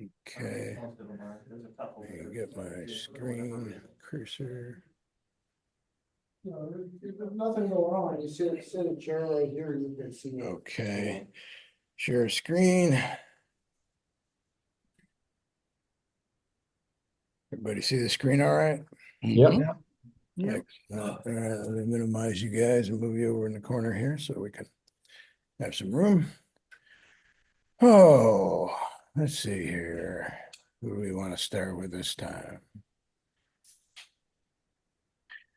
Okay. You get my screen cursor. There's nothing going on. You sit a chair right here, you can see it. Okay. Share screen. Everybody see the screen all right? Yep. Excellent. All right, let me minimize you guys and move you over in the corner here so we can have some room. Oh, let's see here. Who do we want to start with this time?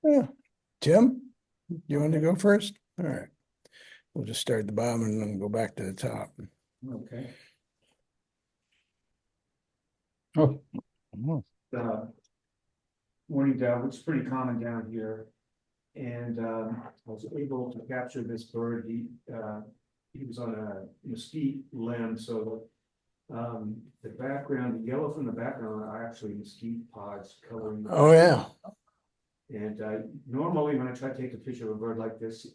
Yeah. Tim, you want to go first? All right. We'll just start at the bottom and then go back to the top. Okay. Oh, Morning dove, it's pretty common down here. And I was able to capture this bird. He was on a mesquite limb, so the background, the yellow from the background are actually mesquite pods coloring. Oh, yeah. And normally when I try to take a picture of a bird like this,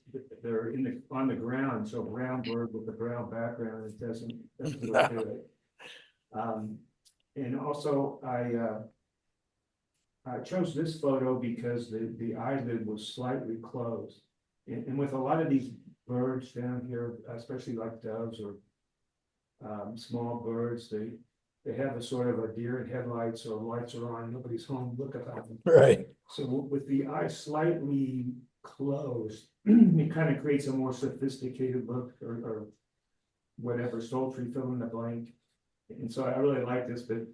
they're on the ground, so brown bird with the brown background, it doesn't look good. And also I chose this photo because the eyelid was slightly closed. And with a lot of these birds down here, especially like doves or small birds, they have a sort of a deer in headlights, or lights are on, nobody's home, look at them. Right. So with the eye slightly closed, it kind of creates a more sophisticated look, or whatever, sultry, fill in the blank. And so I really like this, but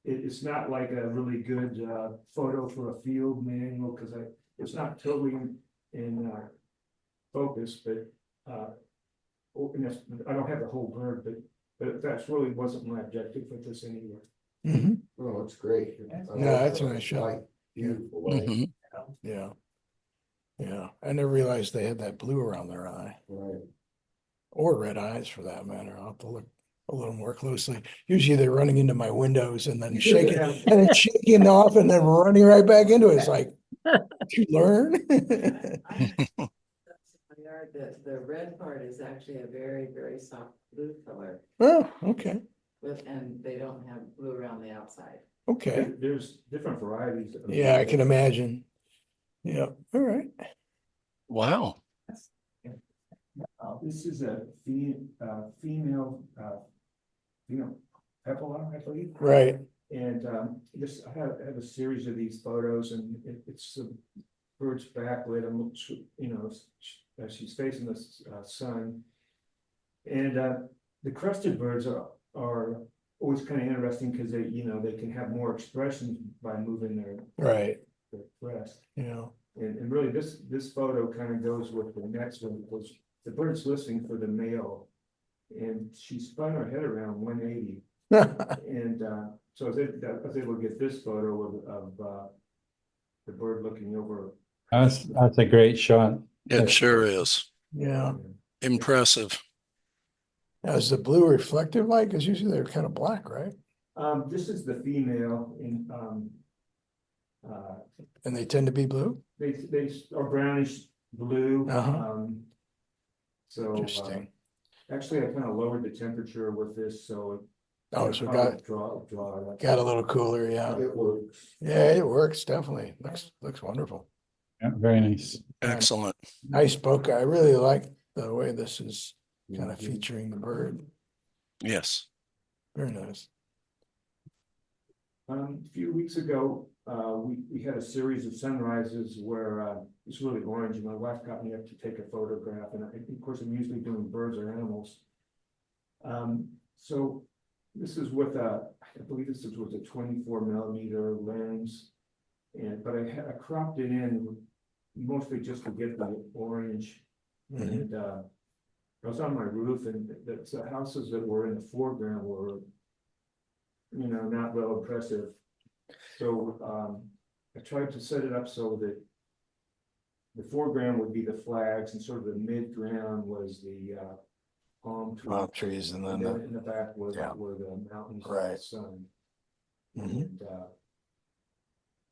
it's not like a really good photo for a field manual, because it's not totally in focus, but I don't have the whole bird, but that's really wasn't my objective with this anyway. Mhm. Oh, it's great. No, that's a nice shot. Light, beautiful light. Mhm. Yeah. Yeah. I never realized they had that blue around their eye, Right. or red eyes for that matter. I'll have to look a little more closely. Usually they're running into my windows and then shaking and then shaking off and then running right back into it. It's like, did you learn? The red part is actually a very, very soft blue color, Oh, okay. and they don't have blue around the outside. Okay. There's different varieties. Yeah, I can imagine. Yeah. All right. wow. This is a female epaulet, I believe. Right. And I have a series of these photos, and it's the bird's backlit, she's facing the sun. And the crested birds are always kind of interesting, because they can have more expressions by moving their crest. Yeah. And really this photo kind of goes with the next one, because the bird's listening for the male, and she spun her head around 180. And so I was able to get this photo of the bird looking over. That's a great shot. It sure is. Yeah. Impressive. Now, is the blue reflective light? Because usually they're kind of black, right? This is the female, And they tend to be blue? they are brownish blue. So Interesting. actually I kind of lowered the temperature with this, so Oh, so draw got a little cooler, yeah. It works. Yeah, it works, definitely. Looks wonderful. Yeah, very nice. Excellent. Nice bokeh. I really like the way this is kind of featuring the bird. Yes. Very nice. A few weeks ago, we had a series of sunrises where it's really orange, and my wife got me up to take a photograph, and of course I'm usually doing birds or animals. So this is with I believe this was a 24mm lens, but I cropped it in mostly just to get the orange. And I was on my roof, and the houses that were in the foreground were not real impressive. So I tried to set it up so that the foreground would be the flags, and sort of the midground was the palm trees, and and then then in the back were the mountains and the Right. sun. Mhm.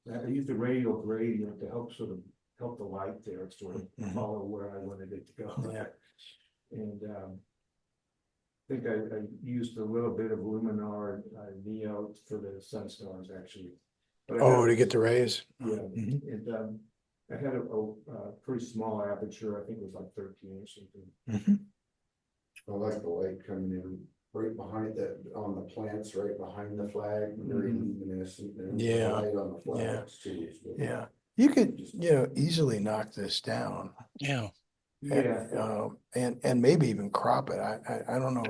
And I used a radial gradient to help the light there, sort of follow where I wanted it to go. Yeah. And think I used a little bit of Luminar, Neo for the sunstars actually. But I had Oh, a- to get the rays? Yeah, Mhm. and, I had a pretty small aperture, I think it was like 13 or something. Mhm. I like the light coming in right behind that, on the plants, right behind the flag, very Mhm. luminescent. And the Yeah, light on the flags too. is really- Yeah, you could, easily knock this down. Yeah. Yeah, And maybe even crop it. I don't know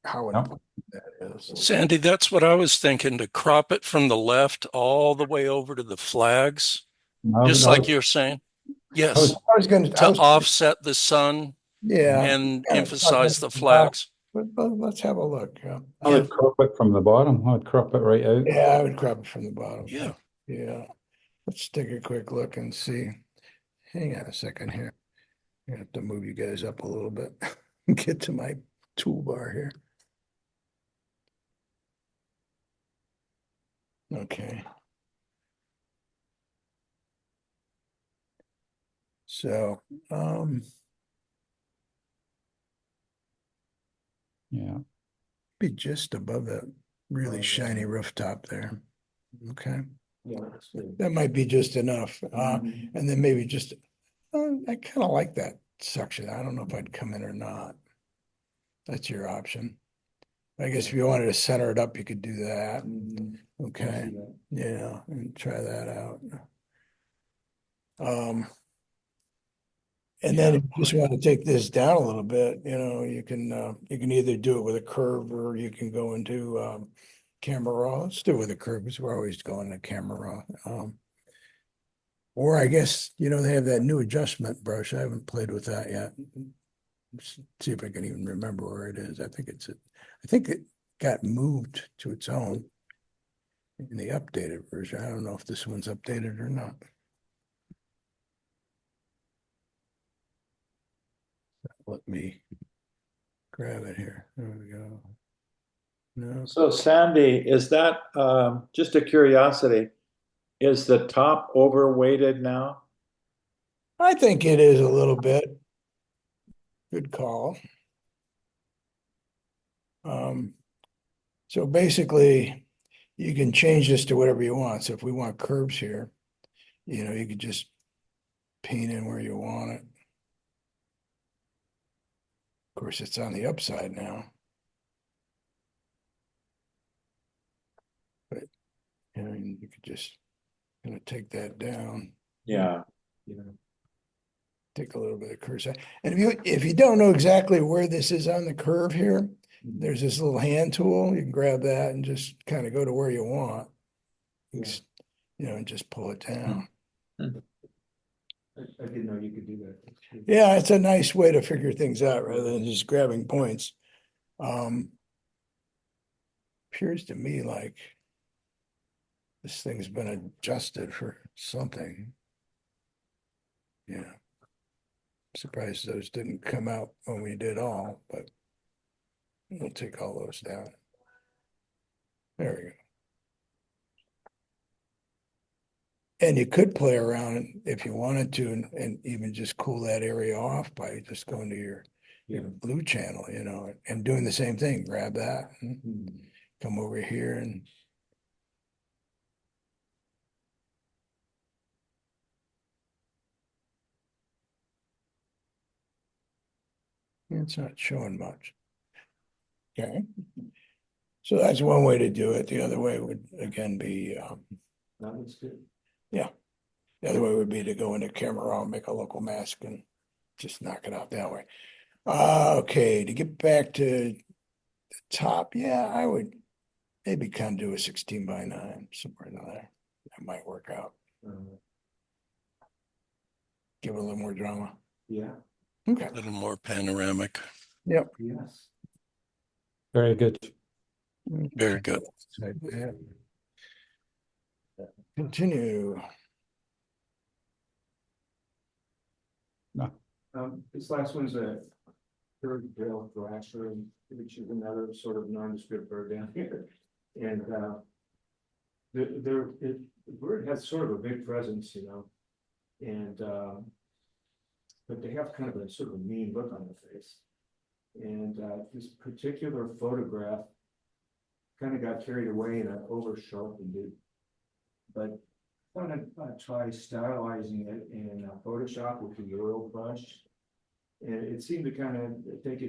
how No. important that is. Sandy, that's what I was thinking, to crop it from the left all the way over to the flags, No, just no, like you're saying. Yes, I was gonna, to offset the sun yeah. and kinda tuck emphasize it the at the bottom, flags. But let's have a look. I would crop it from the bottom. I would crop it right out. Yeah, I would crop it from the bottom. Yeah. Yeah. Let's take a quick look and see. Hang on a second here. I have to move you guys up a little bit. Get to my toolbar here. Okay. So, Yeah. be just above that really shiny rooftop there. Okay, yeah, that's good. that might be just enough. Mhm. And then maybe just, I kind of like that section. I don't know if I'd come in or not. That's your option. I guess if you wanted to center it up, you could do that. Mhm. Okay, I see that. yeah, and try that out. And then if you just want to take this down a little bit, you can either do it with a curve or you can go into camera raw. Let's do it with a curve because we're always going to camera raw. Or I guess, they have that new adjustment brush. I haven't played with that yet. See if I can even remember where it is. I think it got moved to its own in the updated version. I don't know if this one's updated or not. Let me grab it here. There we go. No, So Sandy, is that, just a curiosity, is the top overweighted now? I think it is a little bit. Good call. So basically, you can change this to whatever you want. So if we want curves here, you could just paint in where you want it. Of course, it's on the upside now. But, you could just take that down, Yeah. take a little bit of cursor. And if you don't know exactly where this is on the curve here, there's this little hand tool. You can grab that and just kind of go to where you want. And just pull it down. I didn't know you could do that. That's good. Yeah, it's a nice way to figure things out rather than just grabbing points. Appears to me like this thing's been adjusted for something. Yeah. Surprised those didn't come out when we did all, but we'll take all those down. There we go. And you could play around if you wanted to and even just cool that area off by just going to your blue channel, and doing the same thing. Grab that and come over here and it's not showing much. Okay. So that's one way to do it. The other way would again be, That looks good. yeah. The other way would be to go into camera raw, make a local mask and just knock it out that way. Okay, to get back to the top, yeah, I would maybe kind of do a 16:9, somewhere in there. That might work out. Give it a little more drama. Yeah, Okay. A little more panoramic. Yep. yes. Very good. Very good. Continue. No. This last one's a third-bill thrasher, which is another sort of nondescript bird down here. And the bird has sort of a big presence, and but they have kind of a sort of a mean look on their face. And this particular photograph kind of got carried away and I over sharpened it. But I want to try stylizing it in Photoshop with the oil brush. And it seemed to kind of take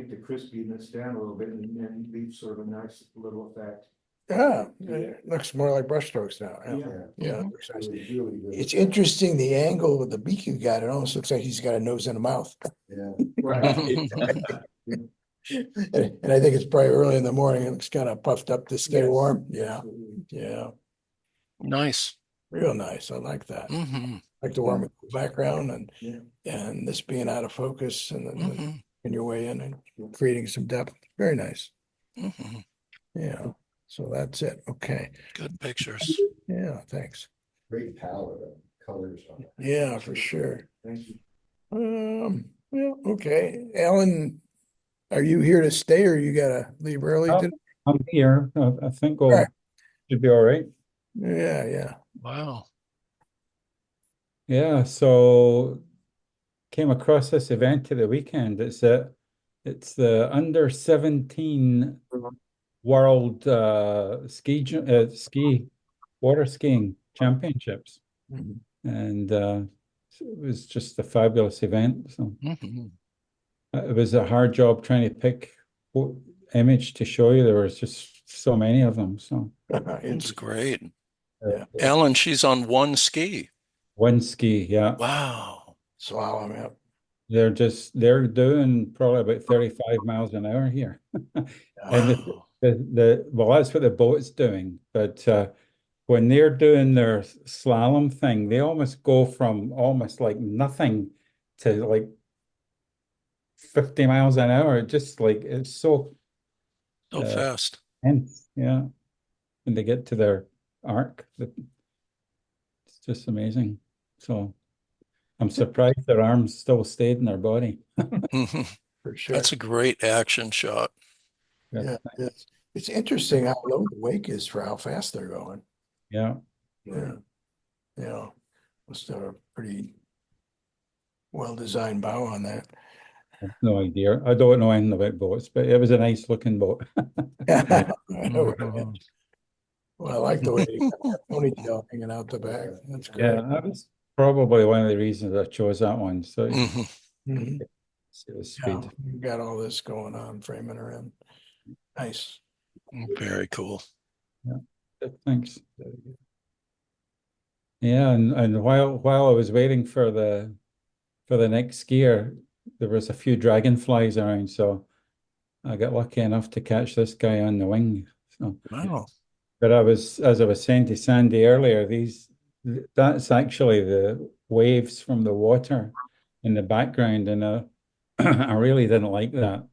the crispiness down a little bit and leave sort of a nice little effect. Yeah, it looks more like brushstrokes now. Yeah, Yeah. yeah, Mhm. it looks nice. It was really good. It's interesting, the angle of the beak you got, it almost looks like he's got a nose and a mouth. Yeah. Right. And I think it's probably early in the morning, it looks kind of puffed up to stay Yes. warm. Yeah, Absolutely. yeah, Nice. real nice. I like that. Hmm. Like the warm background Yeah. and this being out of focus and then Hmm. in your way in and creating some depth. Very nice. Hmm. Yeah. So that's it. Okay. Good pictures. Yeah, thanks. Great palette of colors on it. Yeah, for sure. Thank you. Yeah, okay. Alan, are you here to stay or you gotta leave early Oh. today? I'm here. I think All we'll right. should be all right. Yeah, yeah. Wow. Yeah, so came across this event at the weekend. It's the under 17 world ski water skiing championships. Mhm. And it was just a fabulous event. So Hmm. it was a hard job trying to pick what image to show you. There was just so many of them. So It's great. Yeah. Ellen, she's on one ski. one ski, yeah. Wow. Slalom, yeah. They're doing probably about 35 miles an hour here. And Wow. well, that's what the boat's doing. But when they're doing their slalom thing, they almost go from almost like nothing to like 50 miles an hour. Just like it's so So fast. intense, yeah. When they get to their arc, it's just amazing. So I'm surprised their arms still stayed in their body. Mhm. For sure. That's a great action shot. Yeah, it's interesting how low the wake is for how fast they're going. Yeah. Yeah. Yeah. Must have a pretty well-designed bow on that. No idea. I don't know anything about boats, but it was a nice looking boat. I know what I Mhm. meant. Well, I like the way you got that ponytail hanging out the back. That's great. Yeah, that was probably one of the reasons I chose that one. So Mhm. Mhm. it was Yeah, speed. you got all this going on, framing her in. Nice. Very cool. Thanks. Yeah, and while I was waiting for the next skier, there was a few dragonflies around, so I got lucky enough to catch this guy on the wing. So, Wow. but as I was saying to Sandy earlier, that's actually the waves from the water in the background, and I really didn't like that.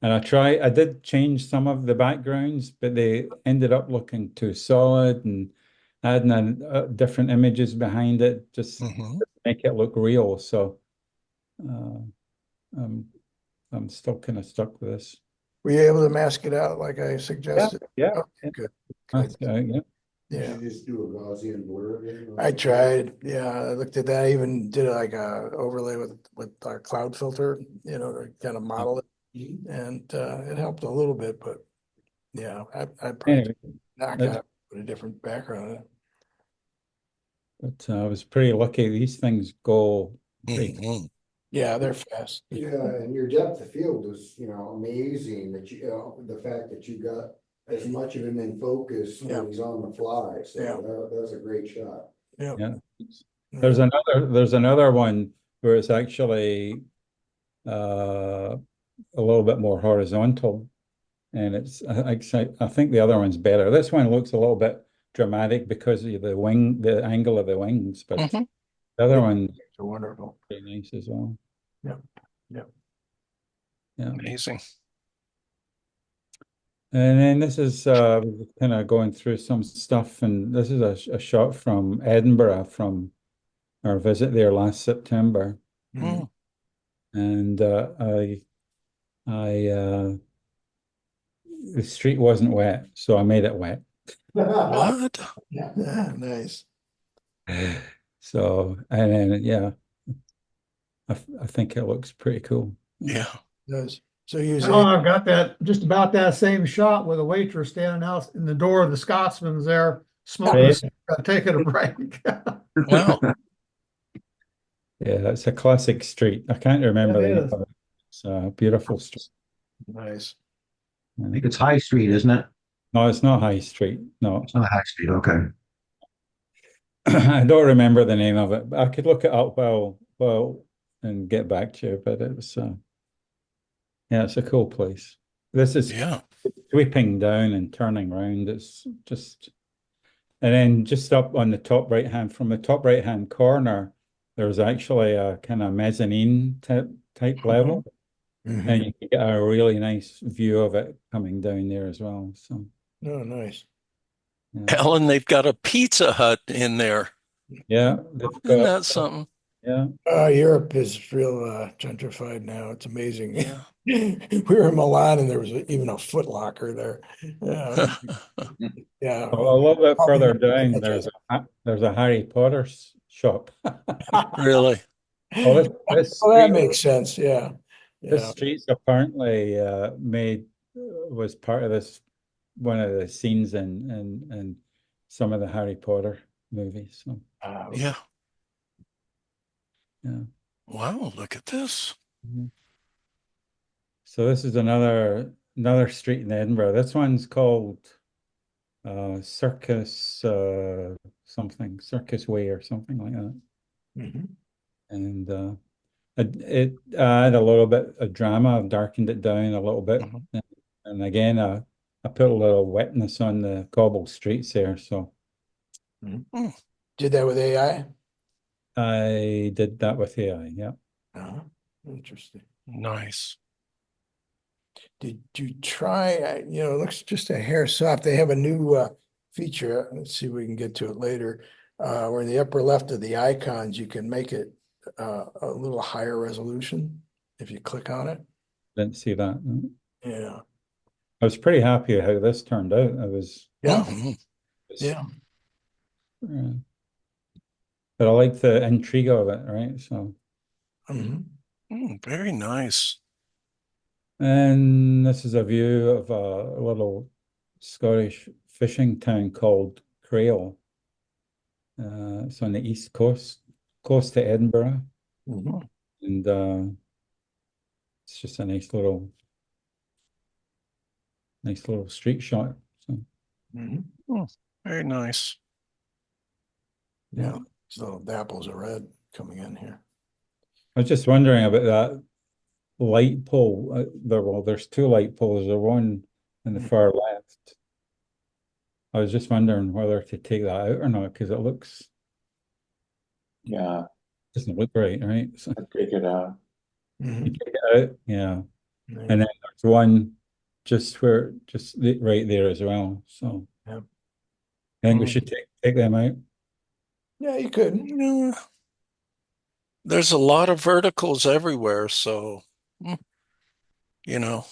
And I did change some of the backgrounds, but they ended up looking too solid and adding different images behind it just Hmm. to make it look real. So uh, I'm, I'm still kind of stuck with this. Were you able to mask it out like I Yeah, suggested? yeah. Oh, Yeah. good. That's, Good. yeah. Did Yeah. you just do a Gaussian blur again? I tried. Yeah, I looked at that. I even did like a overlay with our cloud filter, to kind of model it. And it helped a little bit, but yeah, I probably Anyway, knock that's, out with a different background. but I was pretty lucky. These things go pretty. Hmm. Yeah, they're fast. Yeah, and your depth of field was, amazing that the fact that you got as much of him in focus Yeah. when he's on the fly. So Yeah. that was a great shot. Yeah. Yeah. There's another one where it's actually a little bit more horizontal, and I think the other one's better. This one looks a little bit dramatic because of the angle of the wings, but Hmm. the other one's They're wonderful. pretty nice as well. Yeah. Yeah. Yeah. Amazing. And then this is kind of going through some stuff, and this is a shot from Edinburgh from our visit there last September. Mhm. Mm. And the street wasn't wet, so I made it wet. What? Yeah, nice. So, and then, yeah, I think it looks pretty cool. Yeah. does. So you use Oh, I've got that, just about that same shot with a waitress standing out in the door of the Scotsman's there, smoking, Yeah. taking a break. Wow. Yeah, it's a classic street. I can't remember It the name is. of it. It's a beautiful street. nice. I think it's High Street, isn't it? No, it's not High Street. No, It's not High Street. Okay. I don't remember the name of it, but I could look it up and get back to you. But it was, yeah, it's a cool place. This is Yeah. sweeping down and turning round. It's just, and then just up on the top right hand, from the top right hand corner, there's actually a kind of mezzanine type level, Mhm. and you can get a really nice view of it coming down there as well. So, Oh, nice. yeah, Ellen, they've got a Pizza Hut in there. yeah, they've Isn't got, that something? yeah. Europe is real gentrified now. It's amazing. Yeah. We were in Milan and there was even a Foot Locker there. Yeah. A little bit further down, That's there's a Harry Potter shop. Really? Well, this Well, that street, makes sense. Yeah. this Yeah. street's apparently was part of this one of the scenes in some of the Harry Potter movies. So Yeah. yeah. Wow, look at this. Mhm. So this is another street in Edinburgh. This one's called Circus Circus Way or something like that. Mhm. And it had a little bit of drama. I've darkened it down a little bit. Mhm. And again, I put a little wetness on the cobbled streets there. So Mm, Did that with AI? I did that with AI. Yeah. Uh-huh. Interesting. nice. Did you try, it looks just a hair soft. They have a new feature. Let's see if we can get to it later. Where in the upper left of the icons, you can make it a little higher resolution if you click on it. Didn't see that. No. Yeah. I was pretty happy how this turned out. I was, Yeah. Mhm. Yeah. uh, but I like the intrigue of it, right? So, Mhm. Very nice. and this is a view of a little Scottish fishing town called Crail. It's on the east coast, close to Edinburgh, Mhm. and it's just a nice little street shot. So, Mhm. Very nice. Yeah. So the apples are red coming in here. I was just wondering about that light pole. There's two light poles. There's one in the far left. I was just wondering whether to take that out or not because it Yeah, doesn't look right? So I take it out. Mhm. you take it out, yeah. Yeah. And then there's one right there as well. So Yep. I think we should take them out. Yeah, you could. Yeah. There's a lot of verticals everywhere, so mm, you know.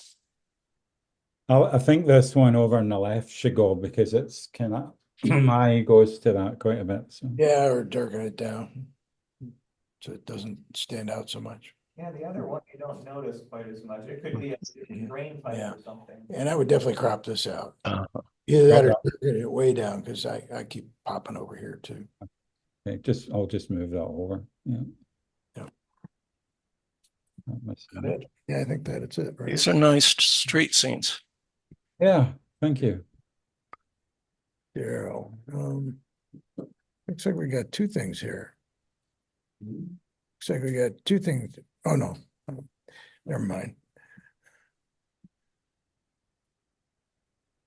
I think this one over on the left should go because it's kind of my eye goes to that quite a bit. So Yeah, or darken it down so it doesn't stand out so much. Yeah, the other one you don't notice quite as much. It could be a drain pipe Yeah. or something. And I would definitely crop this out. Uh, Either that or Crop darken it way down because I keep popping over here too. okay, I'll just move that over. Yeah. Yeah. Not missing That much. it? Yeah, I think that's it, right? these are nice street scenes. Yeah, thank you. Daryl. Looks like we got two things here. Looks like we got two things. Oh, no. Never mind.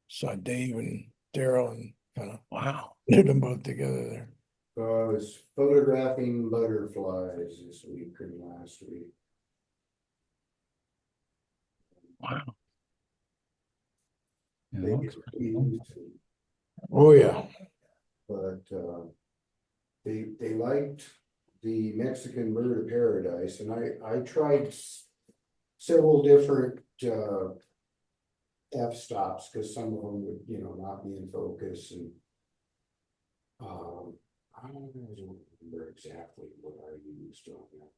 Saw Dave and Daryl and kind of Wow. put them both together there. So I was photographing butterflies this week and last week. Wow. Yeah, They looks get pretty cool. used, Oh, yeah. but they liked the Mexican bird of paradise, and I tried several different f-stops because some of them would not be in focus, and I don't remember exactly what I used on that.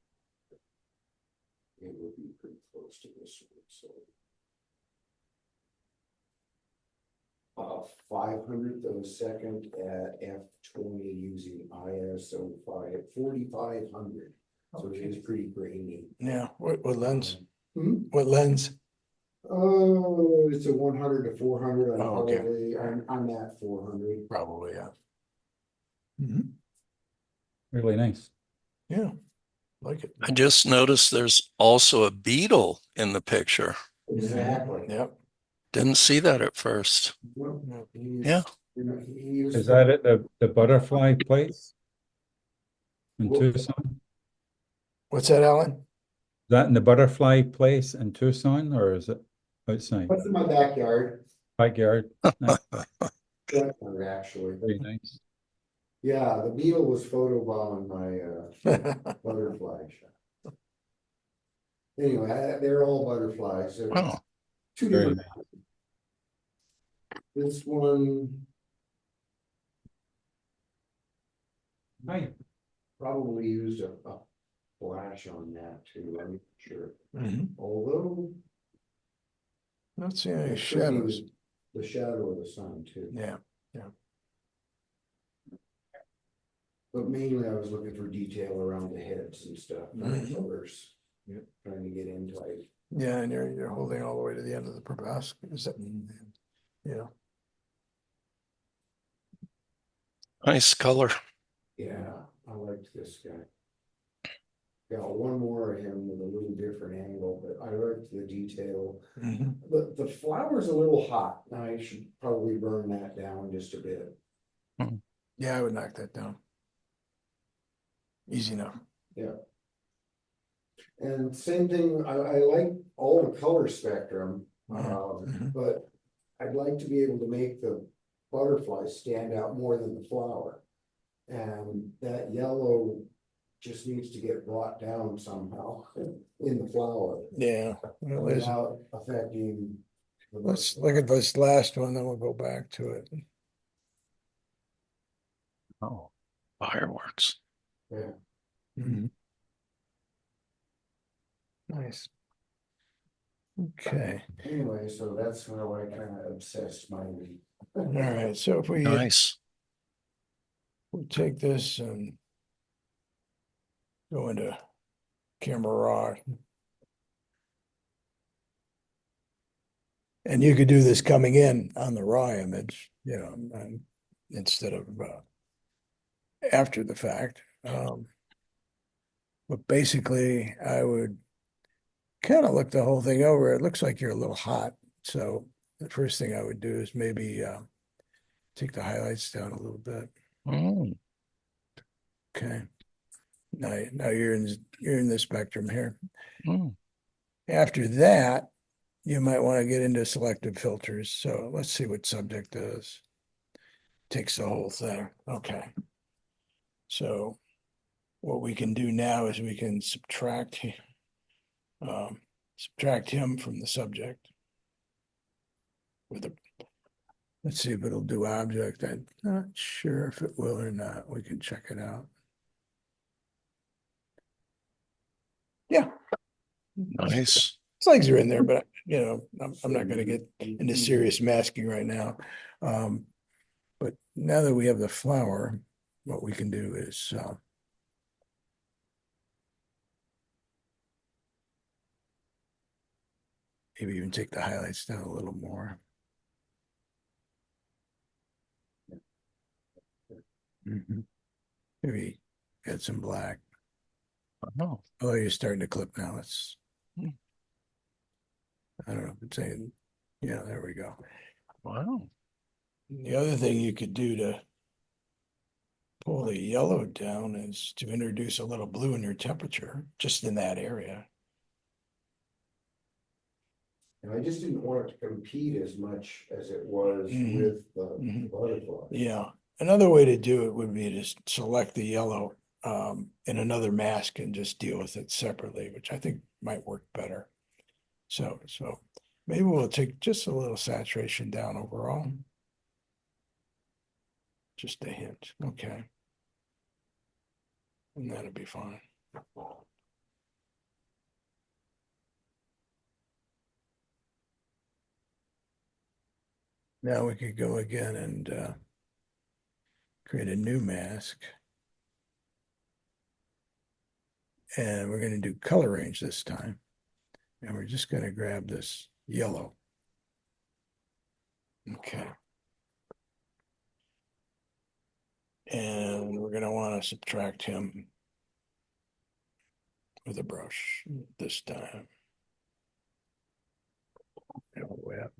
it would be pretty close to this one, so. 500th of a second at f20 using ISO 4500. So it is pretty grainy. Yeah, what lens? Hmm? What lens? Oh, it's a 100 to 400. I'm Oh, okay. probably, I'm at 400. Probably, yeah. Mhm. Really nice. Yeah, like it. I just noticed there's also a beetle in the picture. Exactly. Yep. Didn't see that at first. Well, he's- Yeah. you know, he was Is that at the butterfly place in Well- Tucson? What's that, Alan? Is that in the butterfly place in Tucson, or is it outside? What's in my backyard? Backyard? Nice. Definitely, actually. Very nice. Yeah, the beetle was photobombing my butterfly shot. Anyway, they're all butterflies. They're Oh, two Very different. This one Hi. probably used a flash on that too, I'm not sure. Mhm. Although. Not seeing any it could be shadows. The shadow of the sun too. Yeah, But mainly I was looking for detail around the heads and stuff, and the Mhm. colors. Trying to get into like, yeah, and you're holding all the way to the end of the proboscis. Is that, yeah. nice color. yeah, I liked this guy. Got one more of him with a little different angle, but I liked the detail. Mhm. The flower's a little hot. I should probably burn that down just a bit. Yeah, I would knock that down. Easy enough. Yeah. And same thing, I like all the color spectrum, Mhm. but I'd like to be able to make the butterfly stand out more than the flower. And that yellow just needs to get brought down somehow in the flower Yeah. Well, there's- without affecting. the let's butterfly. look at this last one, then we'll go back to it. Oh, fireworks. Yeah, Mhm. Nice. Okay, anyway, so that's how I kind of obsessed my week. all right, so if we Nice. we'll take this and go into camera raw. And you could do this coming in on the raw image, instead of after the fact. But basically, I would kind of look the whole thing over. It looks like you're a little hot. So the first thing I would do is maybe take the highlights down a little bit. Mm, Okay. Now you're in the spectrum here. mm. After that, you might want to get into selective filters. So let's see what subject does. Takes the whole thing. Okay. So what we can do now is we can subtract him from the subject with a, let's see if it'll do object. I'm not sure if it will or not. We can check it out. Yeah. Nice. His legs are in there, but I'm not going to get into serious masking right now. But now that we have the flower, what we can do is maybe even take the highlights down a little more. Maybe add some black. Oh, Oh, you're starting to clip now. It's, Hmm. I don't know if it's saying, yeah, there we go. wow. The other thing you could do to pull the yellow down is to introduce a little blue in your temperature, just in that area. And I just didn't want it to compete as much as it was Mhm. with the Mhm. butterfly. Yeah. Another way to do it would be to select the yellow in another mask and just deal with it separately, which I think might work better. So maybe we'll take just a little saturation down overall. Just a hint. Okay. And that'll be fine. Now we could go again and create a new mask. And we're going to do color range this time. And we're just going to grab this yellow. Okay. And we're going to want to subtract him with a brush this time. All the way up.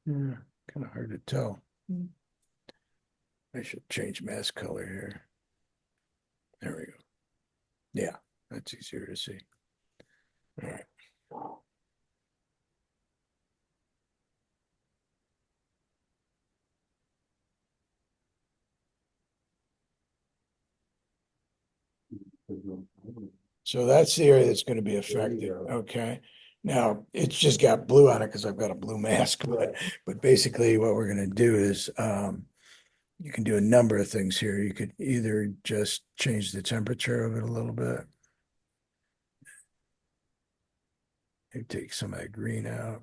Yeah, kind of hard to tell. I should change mask color here. There we go. Yeah, that's easier to see. All right. So that's the area that's going to be affected. Okay. Now it's just got blue on it because I've got a blue mask, but basically what we're going to do is you can do a number of things here. You could either just change the temperature of it a little bit. You take some of that green out.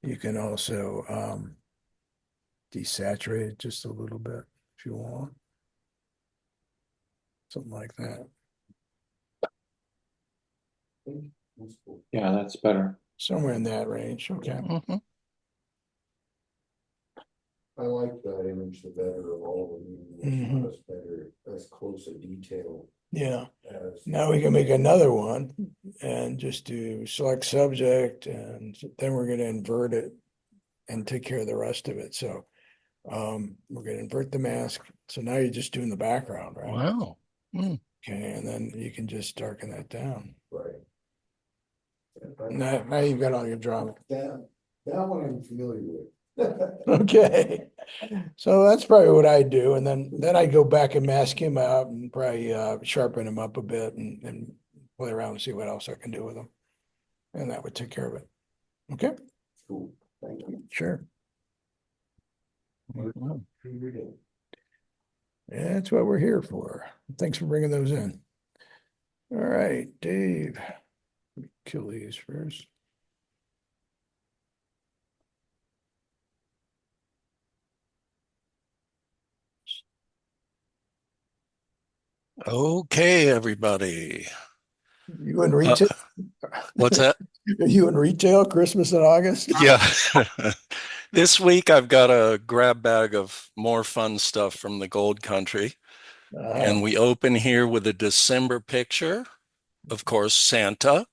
You can also desaturate it just a little bit if you want. Something like that. Yeah, that's better. Somewhere in that range. Okay. Mhm. I like that image the better of all of them. It's not as better, as close a detail Yeah. as. Now we can make another one and just do select subject, and then we're going to invert it and take care of the rest of it. So we're going to invert the mask. So now you're just doing the background, right? Wow. Mm. Okay, and then you can just darken that down. Right. Now you've got all your drama. That one I'm familiar with. Okay, so that's probably what I do, and then I go back and mask him out and probably sharpen him up a bit and play around and see what else I can do with him, and that would take care of it. Okay, Cool, thank you. sure. Wow. Yeah, that's what we're here for. Thanks for bringing those in. All right, Dave, let me kill these first. Okay, everybody. You in retail? What's that? Are you in retail Christmas in August? Yeah. This week I've got a grab bag of more fun stuff from the Gold Country. And we open here with a December picture, of course, Santa.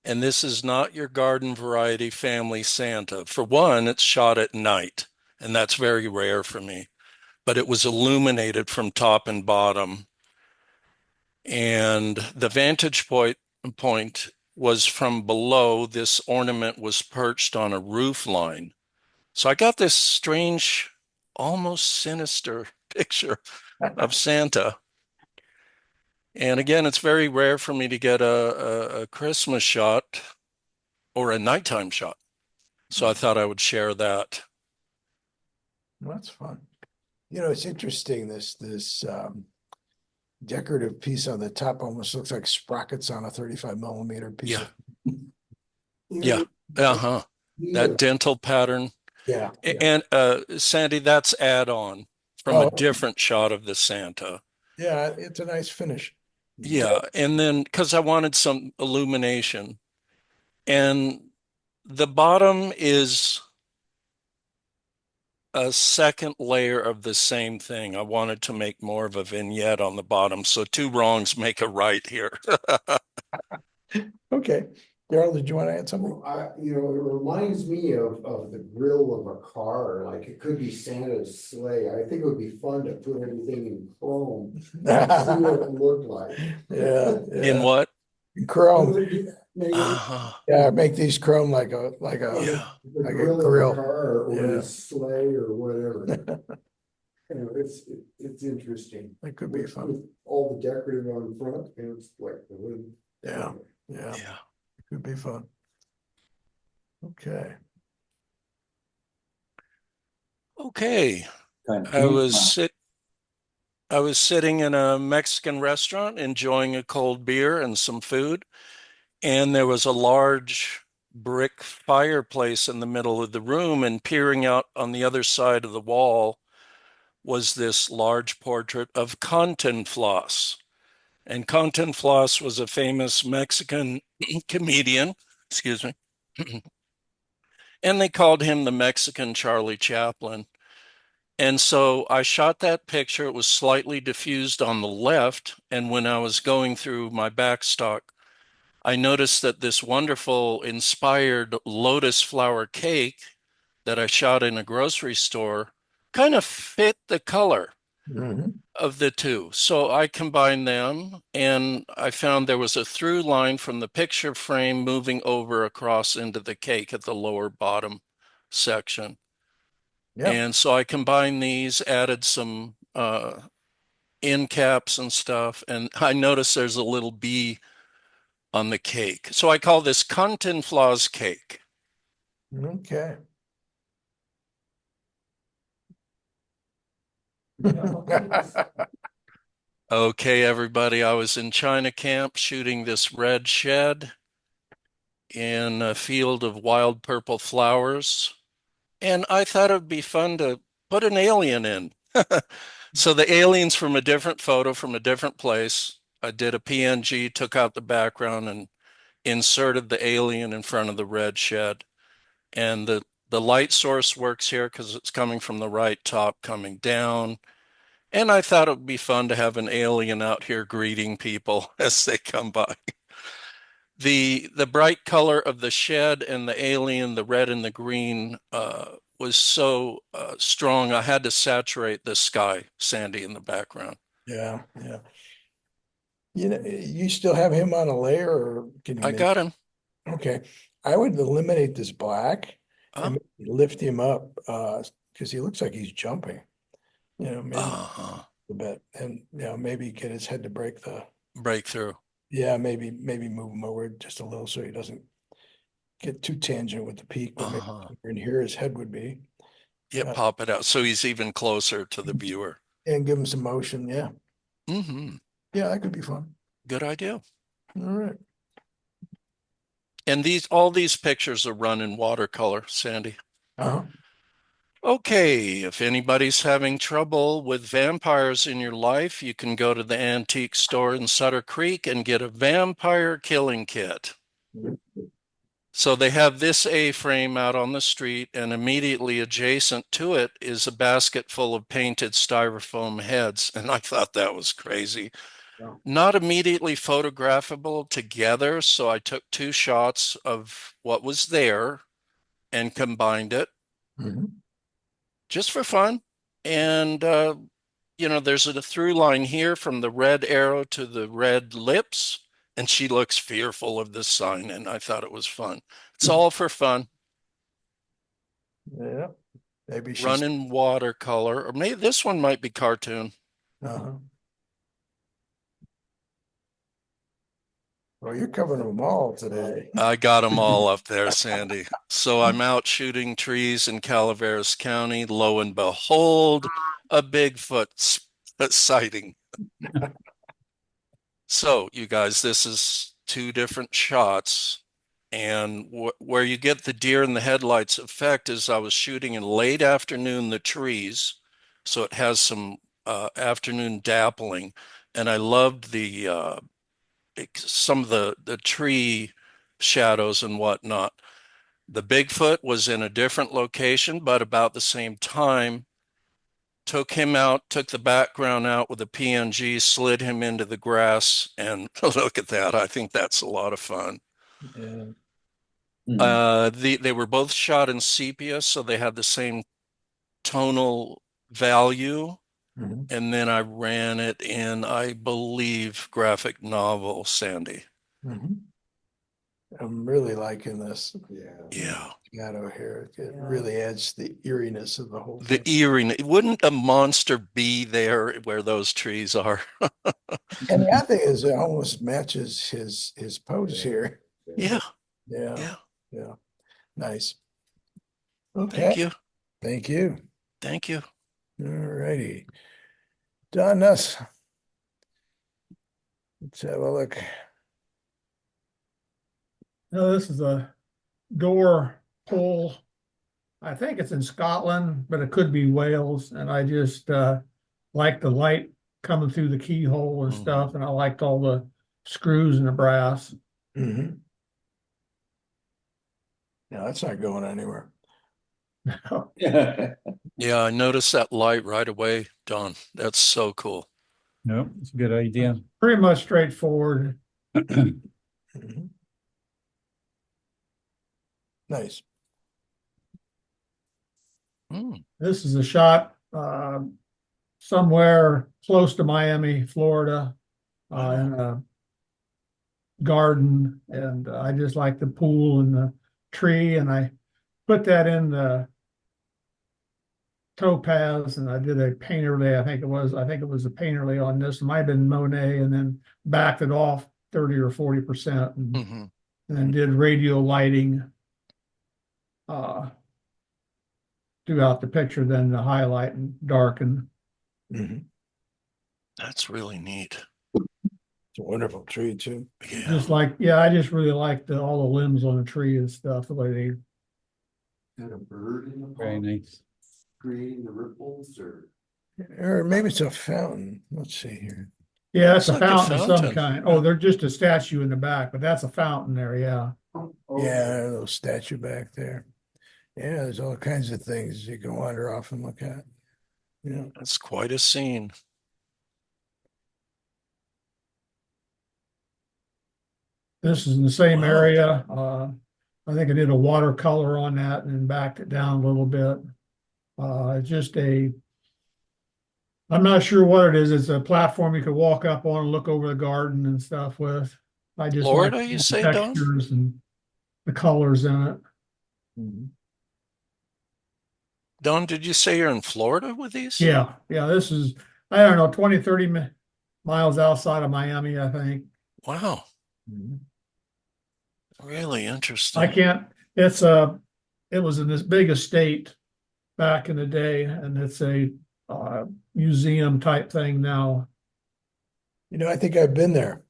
And this is not your garden variety family Santa. For one, it's shot at night, and that's very rare for me. But it was illuminated from top and bottom. And the vantage point was from below. This ornament was perched on a roof line. So I got this strange, almost sinister picture of Santa. And again, it's very rare for me to get a Christmas shot or a nighttime shot. So I thought I would share that. Well, that's fun. You know, it's interesting, this decorative piece on the top almost looks like sprockets on a 35 millimeter piece. Yeah. Yeah. Uh-huh. That dental pattern. Yeah. And Sandy, that's add-on from a different shot of the Santa. Yeah, it's a nice finish. Yeah. And then because I wanted some illumination. And the bottom is a second layer of the same thing. I wanted to make more of a vignette on the bottom. So two wrongs make a right here. Okay. Daryl, did you want to add something? It reminds me of the grill of a car, like it could be Santa's sleigh. I think it would be fun to put everything in chrome, see what it looked like. Yeah. In what? Chrome. Uh-huh. Yeah, make these chrome like a Yeah. The like a grill grill. of a car or Yeah. a sleigh or whatever. It's interesting. It could be fun. With all the decorative on front, and it's like the hood. Yeah. Yeah. It could be fun. Okay. Okay. I was sitting in a Mexican restaurant enjoying a cold beer and some food. And there was a large brick fireplace in the middle of the room, and peering out on the other side of the wall was this large portrait of Cantinflas. And Cantinflas was a famous Mexican comedian, excuse me, and they called him the Mexican Charlie Chaplin. And so I shot that picture. It was slightly diffused on the left. And when I was going through my backstock, I noticed that this wonderful inspired lotus flower cake that I shot in a grocery store kind of fit the color Mhm. of the two. So I combined them, and I found there was a through line from the picture frame moving over across into the cake at the lower bottom section. Yeah. And so I combined these, added some end caps and stuff, and I noticed there's a little bee on the cake. So I call this Cantinflas cake. Okay. Okay, everybody, I was in China camp shooting this red shed in a field of wild purple flowers, and I thought it would be fun to put an alien in. So the alien's from a different photo from a different place. I did a PNG, took out the background, and inserted the alien in front of the red shed. And the light source works here because it's coming from the right top coming down. And I thought it would be fun to have an alien out here greeting people as they come by. The bright color of the shed and the alien, the red and the green, was so strong. I had to saturate the sky, Sandy, in the background. Yeah, yeah. You know, you still have him on a layer, or can you I make? got him. Okay, I would eliminate this black Uh, and maybe lift him up, because he looks like he's jumping. You know, maybe uh, a bit, and maybe get his head to break the. breakthrough. Yeah, maybe move him over just a little so he doesn't get too tangent with the peak, but maybe Uh, in here his head would be. yeah, pop it out so he's even closer to the viewer. And give him some motion. Yeah, Mm-hmm. yeah, that could be fun. Good idea. All right. And all these pictures are run in watercolor, Sandy. Uh-huh. Okay, if anybody's having trouble with vampires in your life, you can go to the antique store in Sutter Creek and get a vampire killing kit. So they have this A-frame out on the street, and immediately adjacent to it is a basket full of painted styrofoam heads. And I thought that was crazy. Wow. Not immediately photographable together, so I took two shots of what was there and combined it Mhm. just for fun. And there's a through line here from the red arrow to the red lips, and she looks fearful of this sign, and I thought it was fun. It's all for fun. Yeah, maybe she's. Run in watercolor, or maybe this one might be cartoon. Uh-huh. Well, you're covering them all today. I got them all up there, Sandy. So I'm out shooting trees in Calaveras County. Lo and behold, a Bigfoot sighting. So, you guys, this is two different shots. And where you get the deer in the headlights effect is I was shooting in late afternoon, the trees. So it has some afternoon dappling. And I loved some of the tree shadows and whatnot. The Bigfoot was in a different location, but about the same time. Took him out, took the background out with a PNG, slid him into the grass, and look at that. I think that's a lot of fun. Yeah. They were both shot in sepia, so they had the same tonal value. Mhm. And then I ran it in, I believe, graphic novel, Sandy. Mhm. I'm really liking this Yeah. shadow here. It really adds the eeriness of the whole The thing. eerie, wouldn't a monster be there where those trees are? And the other thing is it almost matches his pose here. Yeah. Yeah, Yeah. yeah. Nice. Thank Okay. you. Thank you. Thank you. All righty. Done us. Let's have a look. No, this is a door pull. I think it's in Scotland, but it could be Wales. And I just like the light coming through the keyhole and stuff. And I liked all the screws and the brass. Mhm. Yeah, that's not going anywhere. Yeah, I noticed that light right away, Don. That's so cool. No, it's a good idea. Pretty much straightforward. Mhm. Nice. Mm. This is a shot somewhere close to Miami, Florida, in a garden. And I just like the pool and the tree. And I put that in the topaz, and I did a painterly. I think it was a painterly on this. It might have been Monet, and then backed it off 30 or 40%, Mhm. and then did radio lighting uh, throughout the picture, then the highlight and darken. Mhm. That's really neat. It's a wonderful tree too. Yeah. Just like, yeah, I just really like all the limbs on the tree and stuff, the way they. And a bird in the Very pond nice. creating the ripples Or maybe it's a fountain. Let's see here. Yeah, that's It's a like a fountain of some fountain. kind. Oh, they're just a statue in the back, but that's a fountain there, yeah. Yeah, a little statue back there. Yeah, there's all kinds of things you can wander off and look at. Yeah. That's quite a scene. This is in the same Wow. area. I think I did a watercolor on that and then backed it down a little bit. Just I'm not sure what it is. It's a platform you could walk up on and look over the garden and stuff with. I just like Florida, you the say, Don? textures and the colors in it. Mhm. Don, did you say you're in Florida with these? Yeah, this is, I don't know, 20, 30 miles outside of Miami, I think. Wow. Mhm. Really I interesting. can't, it was in this big estate back in the day, and it's a museum type thing now. You know, I think I've been there.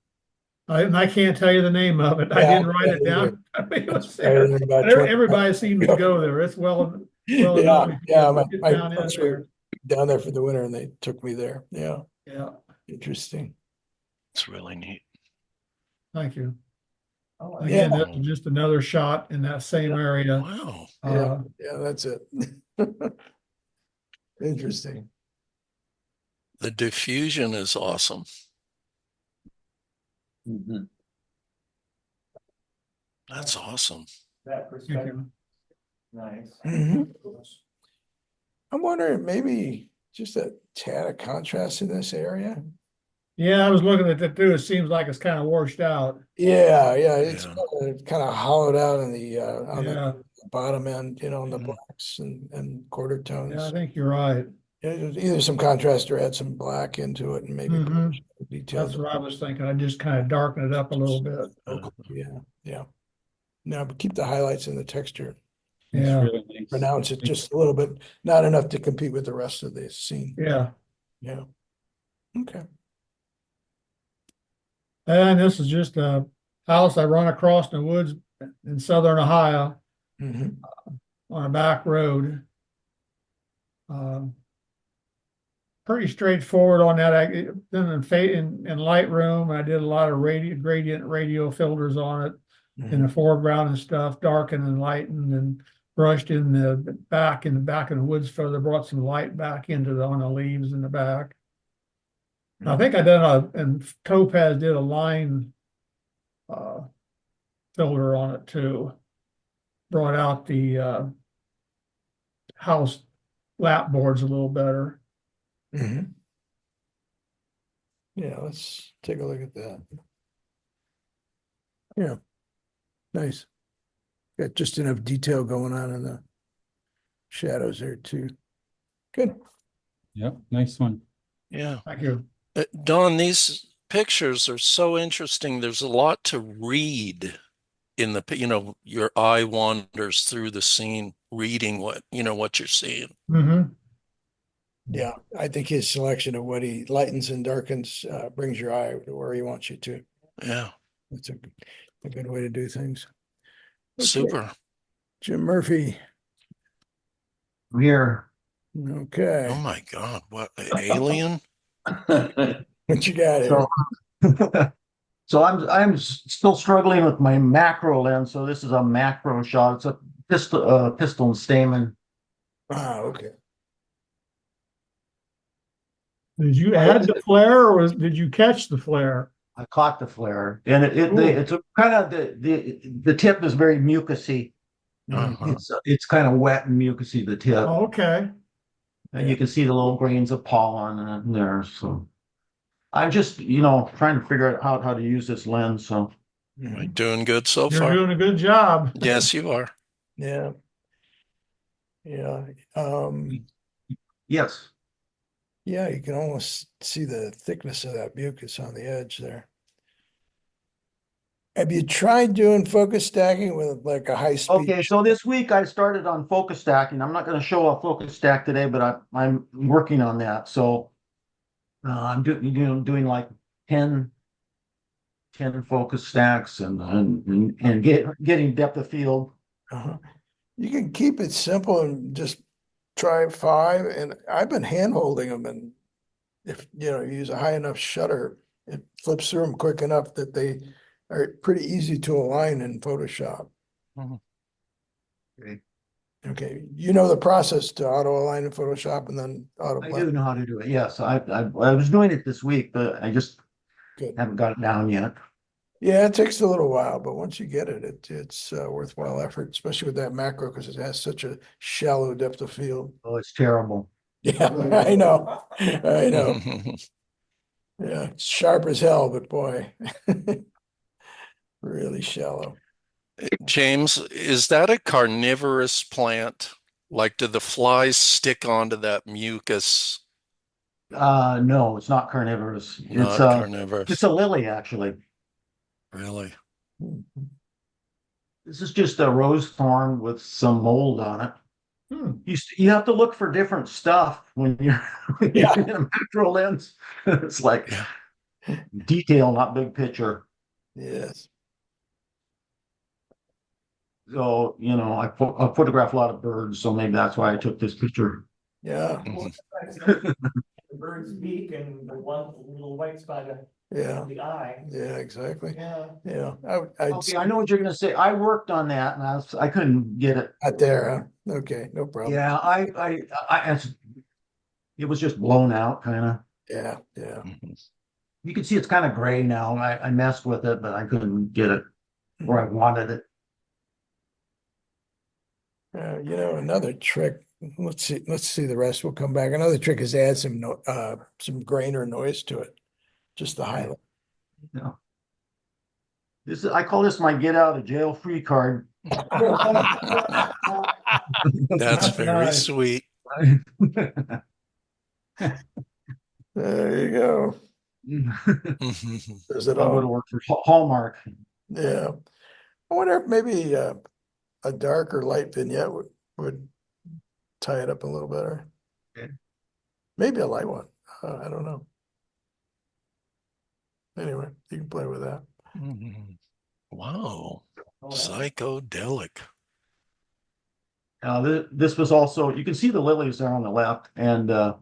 And I can't tell you the name of it. I Yeah, didn't write it down. I mean, it was there. Right about 20 Everybody seems to go there. It's well Yeah, known. yeah. Get My down in folks there. were down there for the winter and they took me there. Yeah, Yeah, interesting. It's really neat. thank you. Yeah, Again, this is just another shot in that same area. Wow. yeah, that's it. Interesting. The diffusion is awesome. That's awesome. That Thank perspective, you. nice. Mhm. I'm wondering maybe just a tad of contrast in this area. Yeah, I was looking at that too. It seems like it's kind of washed out. Yeah, it's Yeah. kind of hollowed out on the Yeah, bottom end, in the Mhm. blacks and quarter yeah, I tones. think you're right. Yeah, there's either some contrast or add some black into it and maybe put Mhm. some details. That's what I was thinking. I just kind of darken it up a little bit. Yeah. No, but keep the highlights and the texture. It's Yeah, really nice. Pronounce it just a little bit, not enough to compete with the rest of the scene. yeah. Yeah. Okay. And this is just a house I run across in the woods in southern Ohio Mhm. on a back road. Pretty straightforward on that. Then in Lightroom, I did a lot of gradient radio filters on it in the foreground and stuff, darkened and lightened, and brushed in the back of the woods further, brought some light back on the leaves in the back. I think I did and Topaz did a line filter on it too. Brought out the house lap boards a little better. Mhm. Yeah, let's take a look at that. Yeah, nice. Got just enough detail going on in the shadows there too. Good. Yep, nice one. Yeah. Thank you. Don, these pictures are so interesting. There's a lot to read in your eye wanders through the scene, reading what you're seeing. Mm-hmm. Yeah, I think his selection of what he lightens and darkens brings your eye to where he wants you to. Yeah. That's a good way to do things. Super. Jim Murphy. I'm here. Okay. Oh my God, what alien? What you got here? So, so I'm still struggling with my macro lens. So this is a macro shot. It's a pistol and stamen. Ah, okay. Did you add the flare or did you catch the flare? I caught the flare, and Ooh. it's a kind of the tip is very mucusy. Uh-huh. It's kind of wet and mucusy, the tip, Oh, okay. and you can see the little grains of pollen in there. So I'm just trying to figure out how to use this lens. So Am I doing good so You're far? doing a good job. Yes, you are. Yeah. Yeah. yes. Yeah, you can almost see the thickness of that mucus on the edge there. Have you tried doing focus stacking with like a high speed? Okay, so this week I started on focus stacking. I'm not going to show a focus stack today, but I'm working on that. So I'm doing like 10 focus stacks and getting depth of field. Uh-huh. You can keep it simple and just try 5. And I've been hand holding them, and if you use a high enough shutter, it flips through them quick enough that they are pretty easy to align in Photoshop. Mhm. Okay. Okay, you know the process to auto align in Photoshop and then auto I do blend. know how to do it. Yes, I was doing it this week, but I just Good. haven't got it down yet. Yeah, it takes a little while, but once you get it, it's a worthwhile effort, especially with that macro because it has such a shallow depth of field. Oh, it's terrible. Yeah, I know. I know. Yeah, it's sharp as hell, but boy, really shallow. James, is that a carnivorous plant? Like, do the flies stick onto that mucus? No, it's not carnivorous. Not It's carnivorous. a lily actually. Really? This is just a rose thorn with some mold on it. Hmm. You have to look for different stuff when you're, when you're Yeah. in a macro lens. It's like Yeah. detail, not big picture. Yes. So, I photograph a lot of birds, so maybe that's why I took this picture. Yeah. Mhm. The bird's beak and the one little white spot Yeah. on the eye. Yeah, exactly. Yeah. Yeah. Okay, I know what you're gonna say. I worked on that and I couldn't get it. Not there, huh? Okay, no problem. Yeah, it was just blown out kind of. Yeah, yeah. Mhm. You can see it's kind of gray now. I messed with it, but I couldn't get it where I wanted it. Another trick. Let's see the rest. We'll come back. Another trick is add some grain or noise to it. Just the highlight. Yeah. I call this my get out of jail free card. That's very nice. sweet. There you go. Mhm. Does it I'll go to all? work for Hallmark. Yeah. I wonder if maybe a dark or light vignette would tie it up a little better. Okay. Maybe a light one. I don't know. Anyway, you can play with that. Mhm. Wow. Oh, Psychedelic. This was also, you can see the lilies there on the left, and so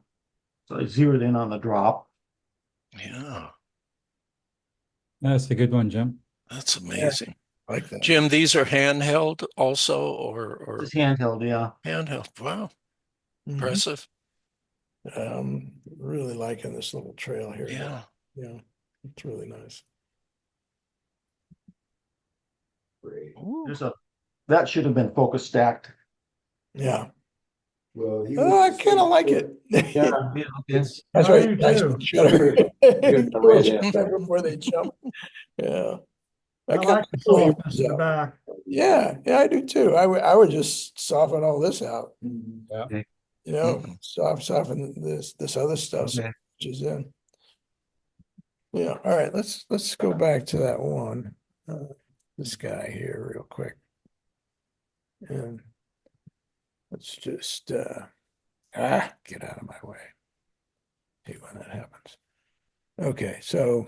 I zeroed in on the drop. Yeah, That's a good one, Jim. that's amazing. I like that. Jim, these are handheld also or This is handheld, yeah. handheld? Wow, Mhm. impressive. Really liking this little trail here. Yeah. Yeah, it's really nice. Great. Ooh. That should have been focus stacked. Yeah. Well, he Oh, I was kind of like it. Yeah, It's That's I why do it's nice too. with shutter. Good to read it. Right before they jump. Yeah. I kinda like the the way he softness was in the out. back. Yeah, I do too. I would just soften all this out. Okay. Mhm. Soften this other stuff so Okay. it matches in. Yeah, all right, let's go back to that one. This guy here real quick. And let's just get out of my way. Hate when that happens. Okay, so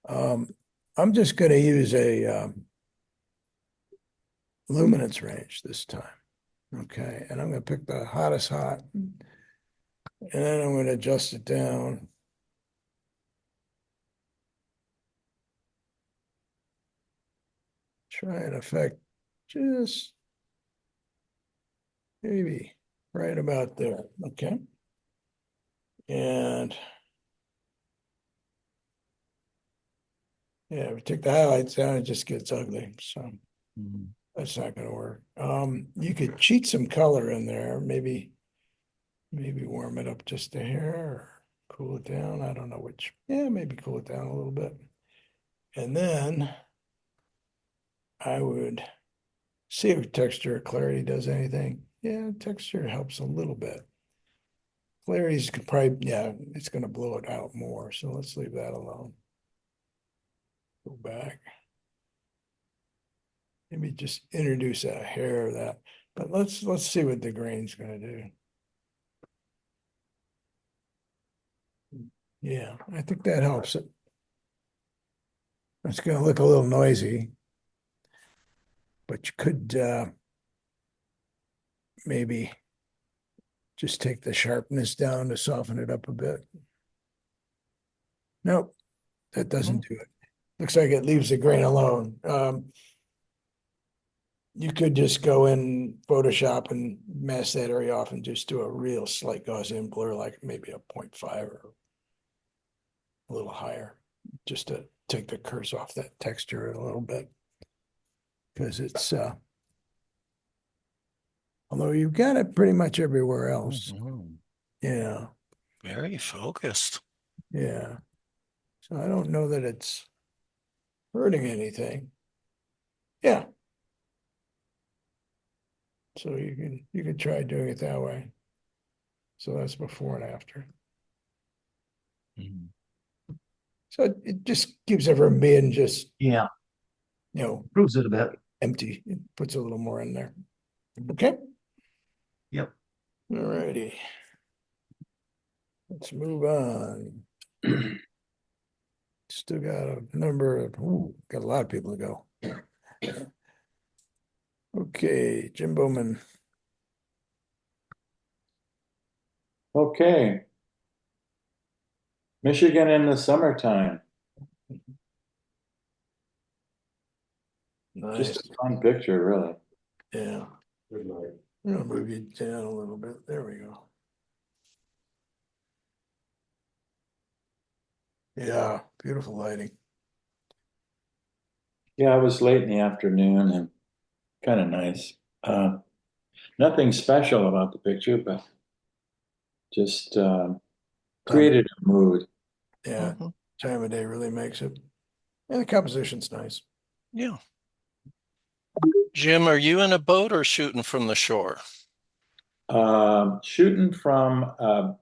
I'm just gonna use a luminance range this time. Okay, and I'm gonna pick the hottest hot. And then I'm gonna adjust it down. Try and affect just maybe right about there, okay? And yeah, if we take the highlights down, it just gets ugly, so that's not gonna work. You could cheat some color in there, maybe warm it up just a hair or cool it down. I don't know which. Yeah, maybe cool it down a little bit. And then I would see if texture or clarity does anything. Yeah, texture helps a little bit. Clary's could probably, yeah, it's gonna blow it out more, so let's leave that alone. Go back. Maybe just introduce a hair of that, but let's see what the grain's gonna do. Yeah, I think that helps it. It's gonna look a little noisy, but you could maybe just take the sharpness down to soften it up a bit. Nope, that doesn't do it. Looks like it leaves the grain alone. You could just go in Photoshop and mask that area off and just do a real slight Gaussian blur, like maybe a 0.5 or a little higher, just to take the curse off that texture a little bit. Because it's, although you've got it pretty much everywhere else. Yeah, Very focused. yeah. So I don't know that it's hurting anything. Yeah. So you can try doing it that way. So that's before and after. So it just gives everyone being just, Yeah, you know, proves it a bit. empty. It puts a little more in there. Okay. Yep. All righty. Let's move on. Still got a number of, got a lot of people to go. Okay, Jim Bowman. Okay. Michigan in the summertime. Nice. Just a fun picture, really. Yeah. Good night. I'm gonna move you down a little bit. There we go. Yeah, beautiful lighting. Yeah, it was late in the afternoon and kind of nice. Nothing special about the picture, but just created a mood. Yeah, time of day really makes it. And the composition's nice. Yeah. Jim, are you in a boat or shooting from the shore? Shooting from a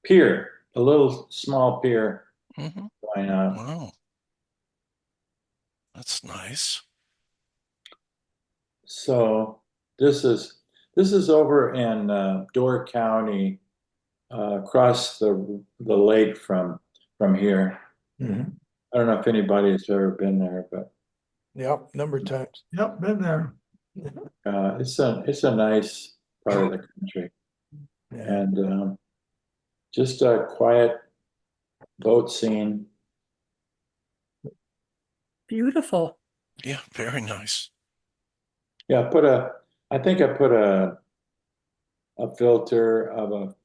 pier, a little small pier. Why not? Wow. That's nice. So this is over in Door County, across the lake from here. Mhm. I don't know if anybody has ever been there, but Yep, number of times. Yep, been there. it's a nice part of the country, Yeah. and just a quiet boat scene. Beautiful. Yeah, very nice. Yeah, I think I put a filter of a,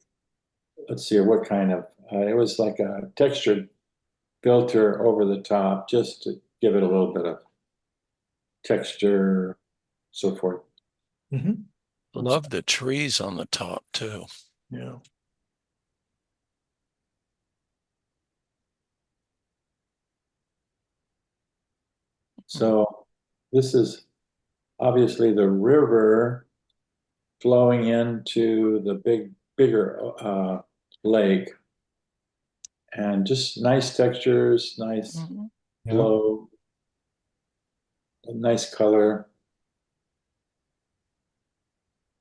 let's see, what kind of, it was like a textured filter over the top just to give it a little bit of texture, so forth. Mhm. Love the trees on the top too. Yeah. So this is obviously the river flowing into the bigger lake, and just nice textures, nice flow, a nice color.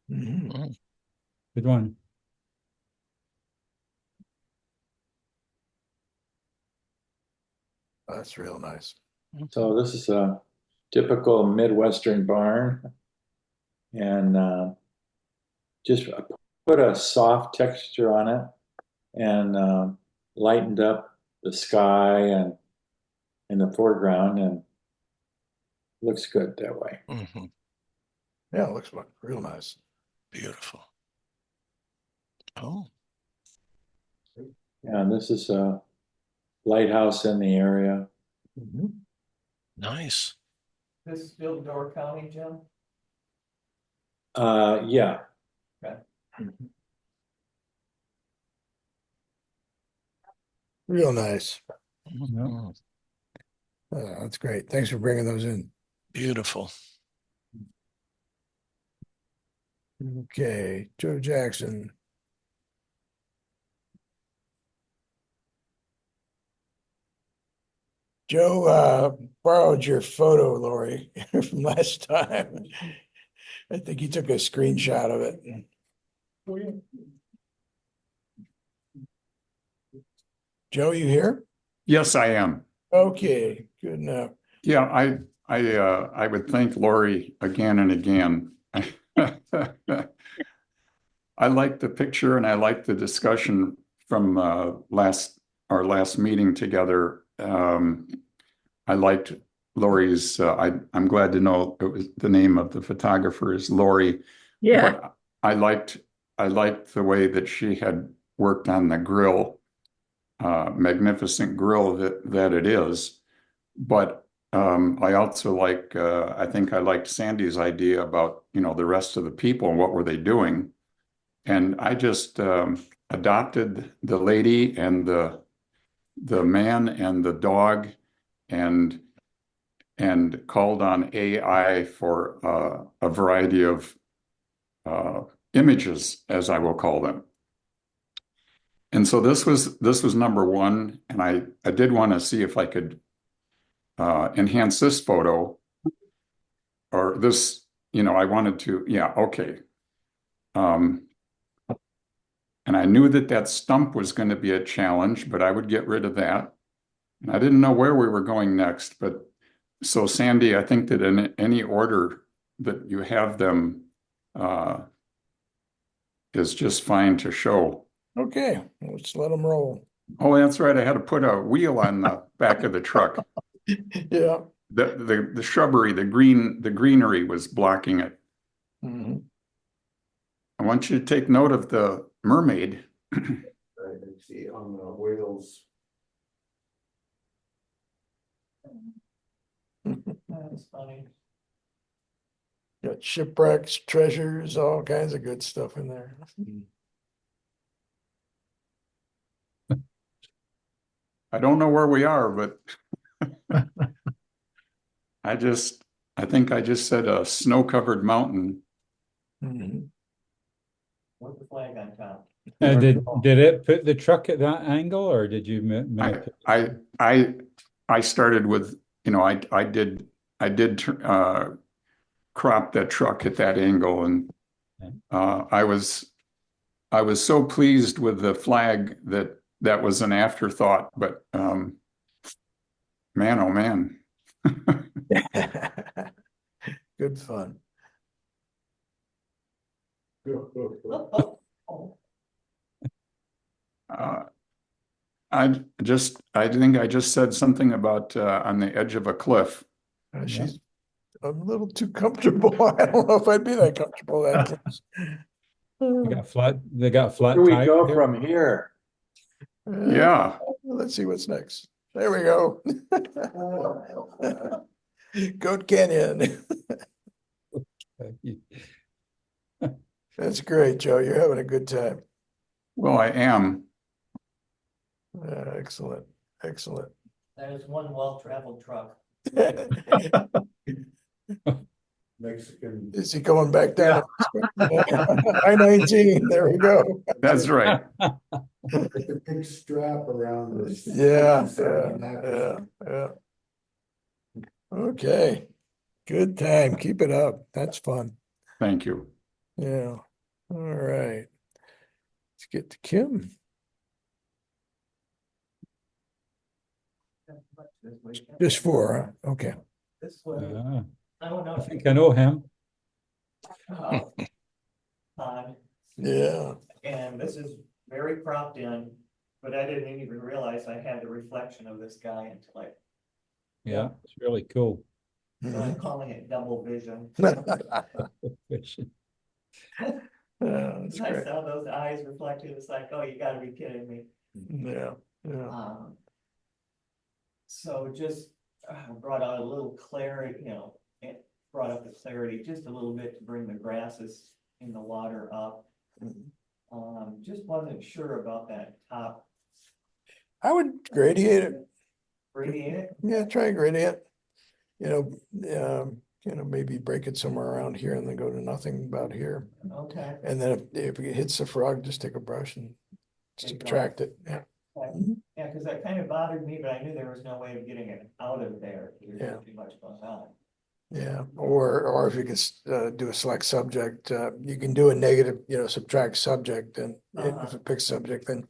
Mhm. Good one. That's real nice. So this is typical Midwestern barn. And just put a soft texture on it and lightened up the sky and in the foreground, and looks good that way. Mhm. Yeah, it looks real nice. Beautiful. Oh, Yeah, and this is a lighthouse in the area. nice. This is still Door County, Jim? Yeah, Real nice. Mhm. That's great. Thanks for bringing those in. Beautiful. Okay, Joe Jackson. Joe borrowed your photo, Lori, from last time. I think he took a screenshot of it. Joe, you here? Yes, I am. Okay, good enough. Yeah, I would thank Lori again and again. I like the picture and I like the discussion from our last meeting together. I liked Lori's. I'm glad to know it was the name of the photographer is Lori. Yeah. But I liked the way that she had worked on the grill, magnificent grill that it is. But I also I think I liked Sandy's idea about, the rest of the people and what were they doing. And I just adopted the lady and the man and the dog and called on AI for a variety of images, as I will call them. And so this was number one, and I did want to see if I could enhance this photo or this, I wanted to, yeah, okay. And I knew that stump was going to be a challenge, but I would get rid of that. And I didn't know where we were going next, but so Sandy, I think that in any order that you have them is just fine to show. Okay, let's let them roll. Oh, that's right. I had to put a wheel on the back of the truck. Yeah. The shrubbery, the greenery was blocking it. Mm-hmm. I want you to take note of the mermaid. I see on the whales. That's funny. Got shipwrecks, treasures, all kinds of good stuff in there. I don't know where we are, but I think I just said a snow-covered mountain. Mm-hmm. With the flag on top. Did it put the truck at that angle, or did you make it? I started with, I did crop that truck at that angle, and I was so pleased with the flag that was an afterthought, but man, oh man. Good fun. I think I just said something about on the edge of a cliff. She's a little too comfortable. I don't know if I'd be that comfortable that close. They got flat where do we tires go here? from here? Yeah. Let's see what's next. There we go. Goat Canyon. That's great, Joe. You're having a good time. Well, I am. Excellent. Excellent. That is one well-traveled truck. Mexican. Is he going back down? I-19. There we go. That's right. With the big strap around this. Yeah. Okay. Good time. Keep it up. That's fun. Thank you. Yeah. All right. Let's get to Kim. Just four, huh? Okay. this was, I don't know. I think I know him. Pond, Yeah. and this is very cropped in, but I didn't even realize I had the reflection of this guy until I, Yeah, it's really cool. so I'm calling it double vision. That's I great. saw those eyes reflected, it's like, oh, you gotta be kidding me. Yeah, yeah. So just brought out a little clarity, it brought up the clarity just a little bit to bring the grasses in the water up. Just wasn't sure about that top. I would gradiate it. Radiate it? Yeah, try and gradiate. Maybe break it somewhere around here and then go to nothing about here. Okay. And then if it hits the frog, just take a brush and subtract it. Yeah. Yeah, because that kind of bothered me, but I knew there was no way of getting it out of there. There's too much going on. Yeah, or if you can do a select subject, you can do a negative, subtract subject, and if it picks subject, then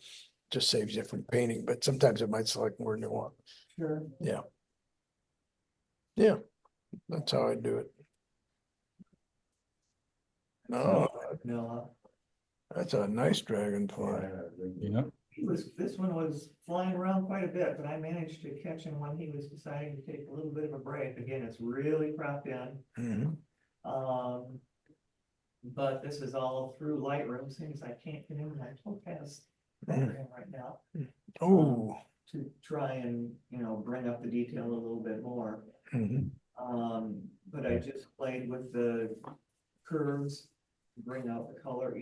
just saves you from painting, but sometimes it might select more than you want. Sure. Yeah. Yeah, that's how I do it. Oh, No, that's a nice dragonfly. Yeah. this one was flying around quite a bit, but I managed to catch him when he was deciding to take a little bit of a break. Again, it's really cropped in. But this is all through Lightroom, since I can't get in my Topaz program right now. Oh. To try and, bring up the detail a little bit more. But I just played with the curves, bring out the color,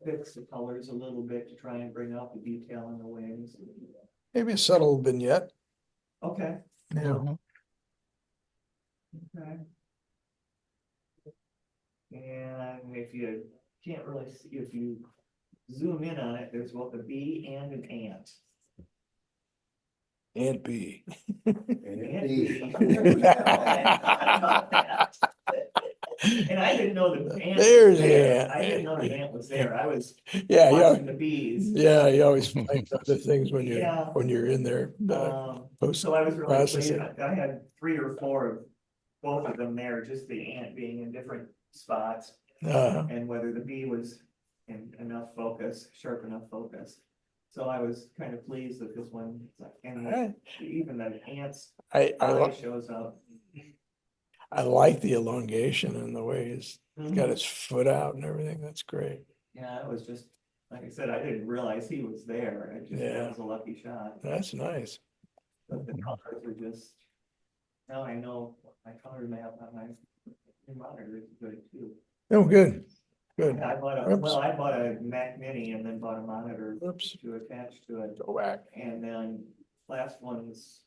fix the colors a little bit to try and bring out the detail in the wings. Maybe a subtle vignette. Okay. Yeah. Okay. And if you can't really see, if you zoom in on it, there's both a bee and an ant. And B. And I didn't know the ant There's was there. the ant. I didn't know the ant was there. I was Yeah, watching the bees. Yeah, you always find other things when Yeah. you're in there. So I was really pleased. Processing. I had 3 or 4 of both of them there, just the ant being in different spots. And whether the bee was in enough focus, sharp enough focus. So I was kind of pleased that this one, and even the ant's eye shows up. I like the elongation and the way he's got his foot out and everything. That's great. Yeah, it was just, like I said, I didn't realize he was there. That was a lucky shot. That's nice. But the colors were just, now I know my color map on my monitor is good too. Oh, good. Good. Yeah, I bought a Mac Mini and then bought a monitor to attach to it. Go back. And then last one's,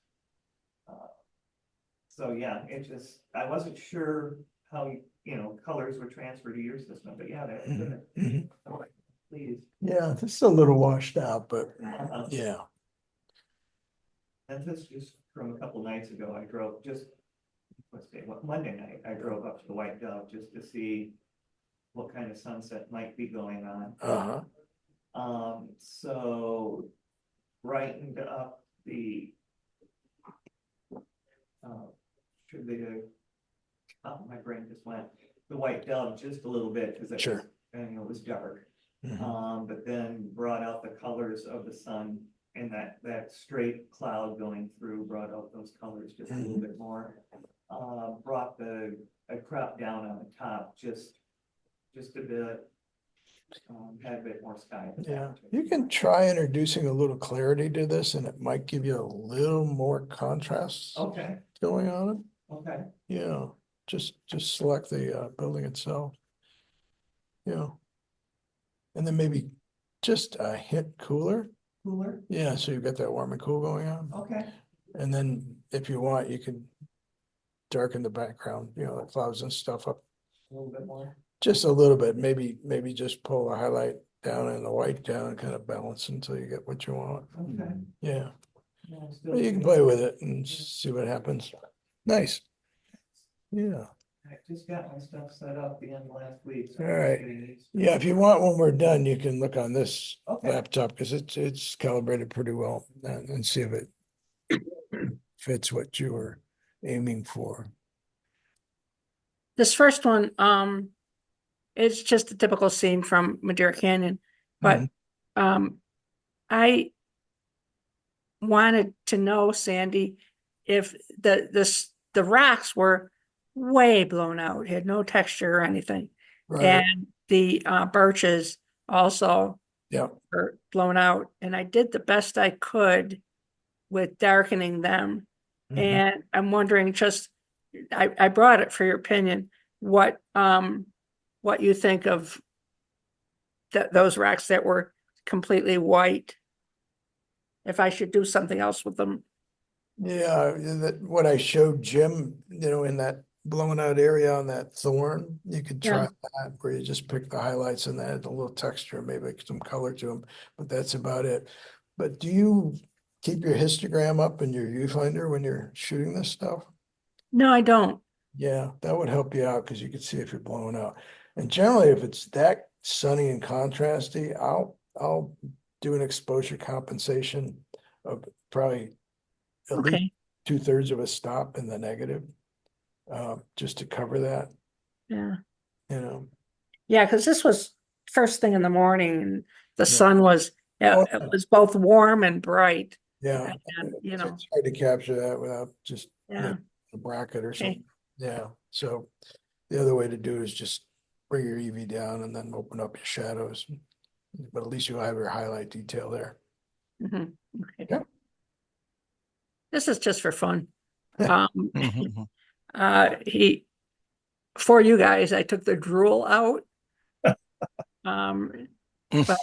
so yeah, it just, I wasn't sure how, colors would transfer to your system, but yeah, that's good. Please. Yeah, this is a little washed out, but yeah. And this just from a couple nights ago, I drove Monday night, I drove up to the White Dove just to see what kind of sunset might be going on. So brightened up the my brain just went the White Dove just a little bit because it was dark. But then brought out the colors of the sun and that straight cloud going through brought out those colors just a little bit more. Brought a crop down on the top just a bit. Had a bit more sky. Yeah, you can try introducing a little clarity to this and it might give you a little more contrast going on it. Okay. Yeah, just select the building itself. Yeah. And then maybe just a hint cooler. Cooler? Yeah, so you've got that warm and cool going on. Okay. And then if you want, you can darken the background, the clouds and stuff up. A little bit more. Just a little bit, maybe just pull a highlight down and the white down and kind of balance until you get what you want. Okay. Yeah. But you can play with it and see what happens. Nice. Yeah. I just got my stuff set up the end of last week. So all right. Yeah, if you want, when we're done, you can look on this laptop because it's calibrated pretty well and see if it fits what you were aiming for? This first one, it's just a typical scene from Madeira Canyon, but I wanted to know, Sandy, if the rocks were way blown out, had no texture or anything. Right. And the birches also Yeah. were blown out. And I did the best I could with darkening them. And I'm wondering, just I brought it for your opinion, what you think of those rocks that were completely white, if I should do something else with them. Yeah, that what I showed Jim, in that blown out area on that thorn, you could try Yeah. that where you just pick the highlights and add a little texture, maybe some color to them, but that's about it. But do you keep your histogram up in your viewfinder when you're shooting this stuff? No, I don't. Yeah, that would help you out because you can see if you're blowing out. And generally, if it's that sunny and contrasty, I'll do an exposure compensation of probably at least Okay. 2/3 of a stop in the negative, just to cover that, Yeah. Yeah, because this was first thing in the morning and the Yeah. sun was, Oh, it was both warm and bright. yeah. And, It's hard to capture that without just yeah. a bracket or Okay. something. Yeah, so the other way to do is just bring your EV down and then open up your shadows. But at least you'll have your highlight detail there. Mhm. Okay. Yeah. This is just for fun. Mhm. For you guys, I took the drool out. But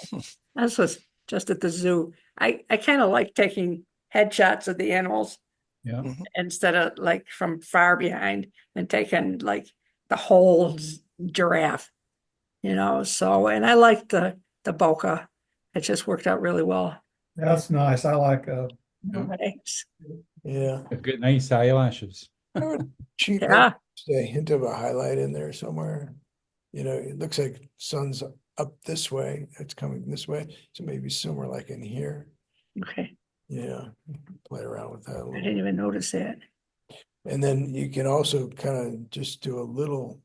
this was just at the zoo. I kind of like taking headshots of the animals Yeah. instead of like from far behind and taking like the whole giraffe, so, and I liked the bokeh. It just worked out really well. That's nice. I like, Thanks. Yeah, They've got nice eyelashes. I would cheat Yeah. a hint of a highlight in there somewhere. It looks like sun's up this way, it's coming this way, so maybe somewhere like in here. Okay. Yeah, play around with that a I little. didn't even notice that. And then you can also kind of just do a little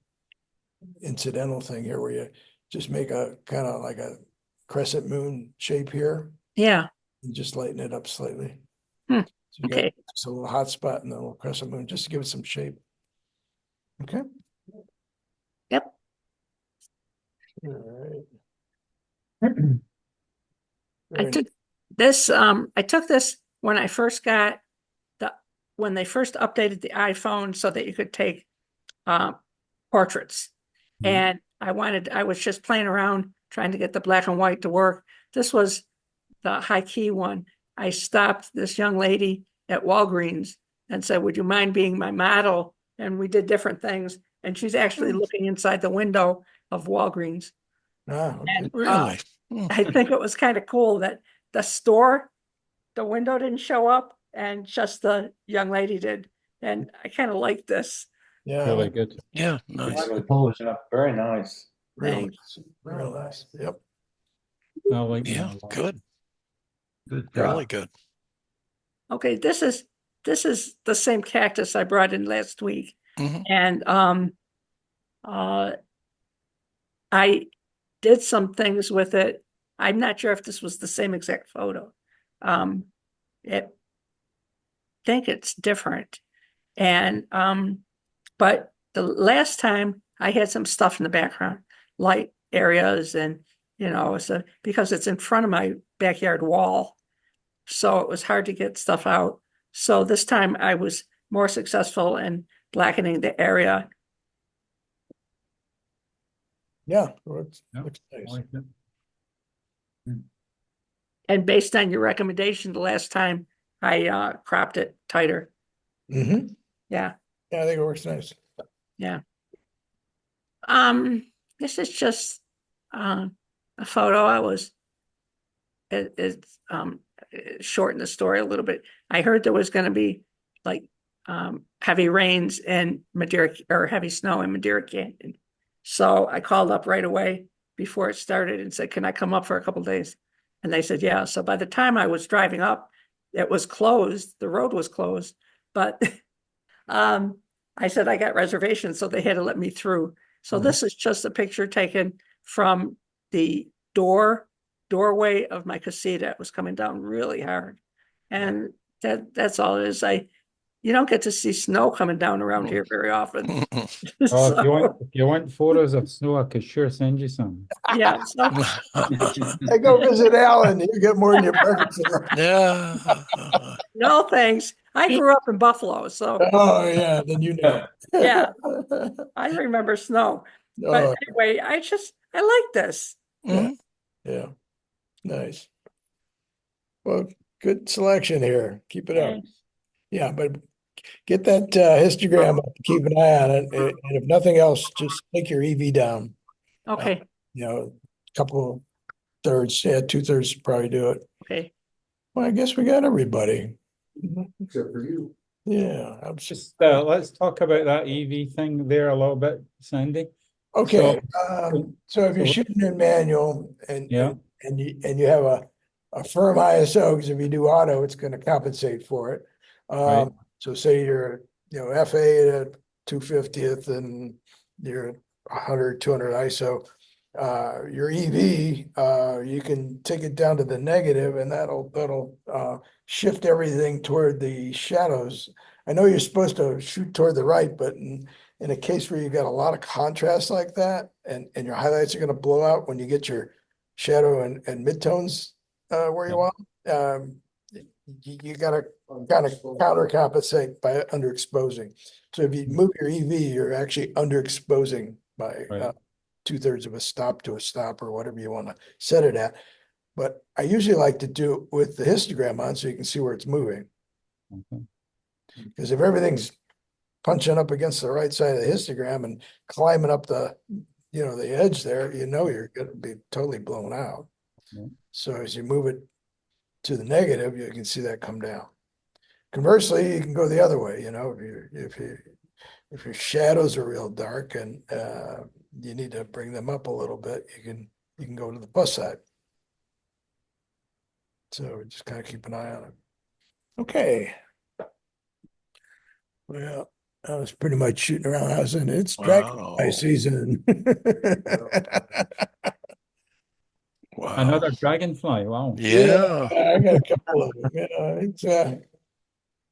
incidental thing here where you just make a kind of like a crescent moon shape here Yeah. and just lighten it up slightly. Hmm. So you got Okay. just a little hot spot and a little crescent moon just to give it some shape. Okay. Yep. All uh, right. I took this when I first got when they first updated the iPhone so that you could take portraits. And I was just playing around trying to get the black and white to work. This was the high key one. I stopped this young lady at Walgreens and said, "Would you mind being my model?" And we did different things. And she's actually looking inside the window of Walgreens. Okay. And, Really? I think it was kind of cool that the window didn't show up and just the young lady did. And I kind of like this. Yeah. Really good. Yeah, nice. Yeah, very nice. Real nice. Yep. I like them Yeah, a lot. good. Good Really job. good. Okay, this is the same cactus I brought in last week. Mhm. And I did some things with it. I'm not sure if this was the same exact photo. I think it's different. And but the last time I had some stuff in the background, light areas, and so because it's in front of my backyard wall, so it was hard to get stuff out. So this time I was more successful in blackening the area. Yeah. Looks Yeah, nice. I like it. And based on your recommendation the last time, I cropped it tighter. Mm-hmm. Yeah. Yeah, I think it works nice. Yeah. This is just a photo. It's shortened the story a little bit. I heard there was going to be like heavy rains in Madeira, or heavy snow in Madeira Canyon. So I called up right away before it started and said, "Can I come up for a couple of days?" And they said, "Yeah." So by the time I was driving up, it was closed. The road was closed, but I said I got reservations, so they had to let me through. So this is just a picture taken from the doorway of my casita. It was coming down really hard. And that's all it is. You don't get to see snow coming down around here very often. Oh, if So, if you want photos of snow, I could sure send you some. yeah, so I go visit Alan, you get more than your breakfast. Yeah. no thanks. I grew up in Buffalo, so Oh, yeah, then you know. yeah, I remember snow. But Oh, anyway, I like this. yeah, Mhm. yeah, nice. Well, good selection here. Keep it up. Thanks. Yeah, but get that histogram up, keep an eye on it, and if nothing else, just take your EV down. Okay, You know, a couple thirds, yeah, 2/3 probably do it. okay. Well, I guess we got everybody. Except for you. Yeah, I'm just, Just let's talk about that EV thing there a little bit, Sandy. okay. So if you're so- shooting in manual Yeah. and you have a firm ISO, because if you do auto, it's going to compensate for it. Right. So say you're, FA at 250th and you're 100, 200 ISO. Your EV, you can take it down to the negative, and that'll shift everything toward the shadows. I know you're supposed to shoot toward the right, but in a case where you got a lot of contrast like that, and your highlights are going to blow out when you get your shadow and midtones where you want, you got to kind of counter compensate by underexposing. So if you move your EV, you're actually underexposing by Right. 2/3 of a stop to a stop, or whatever you want to set it at. But I usually like to do it with the histogram on so you can see where it's moving. Okay. Because if everything's punching up against the right side of the histogram and climbing up the edge there, you're going to be totally blown out. Yeah. So as you move it to the negative, you can see that come down. Conversely, you can go the other way, if your shadows are real dark and you need to bring them up a little bit, you can go to the plus side. So just kind of keep an eye on it. Okay. Well, I was pretty much shooting around the house, and it's dragonfly Wow. season. Wow. Another dragonfly. Wow. Yeah. I got a couple of them. It's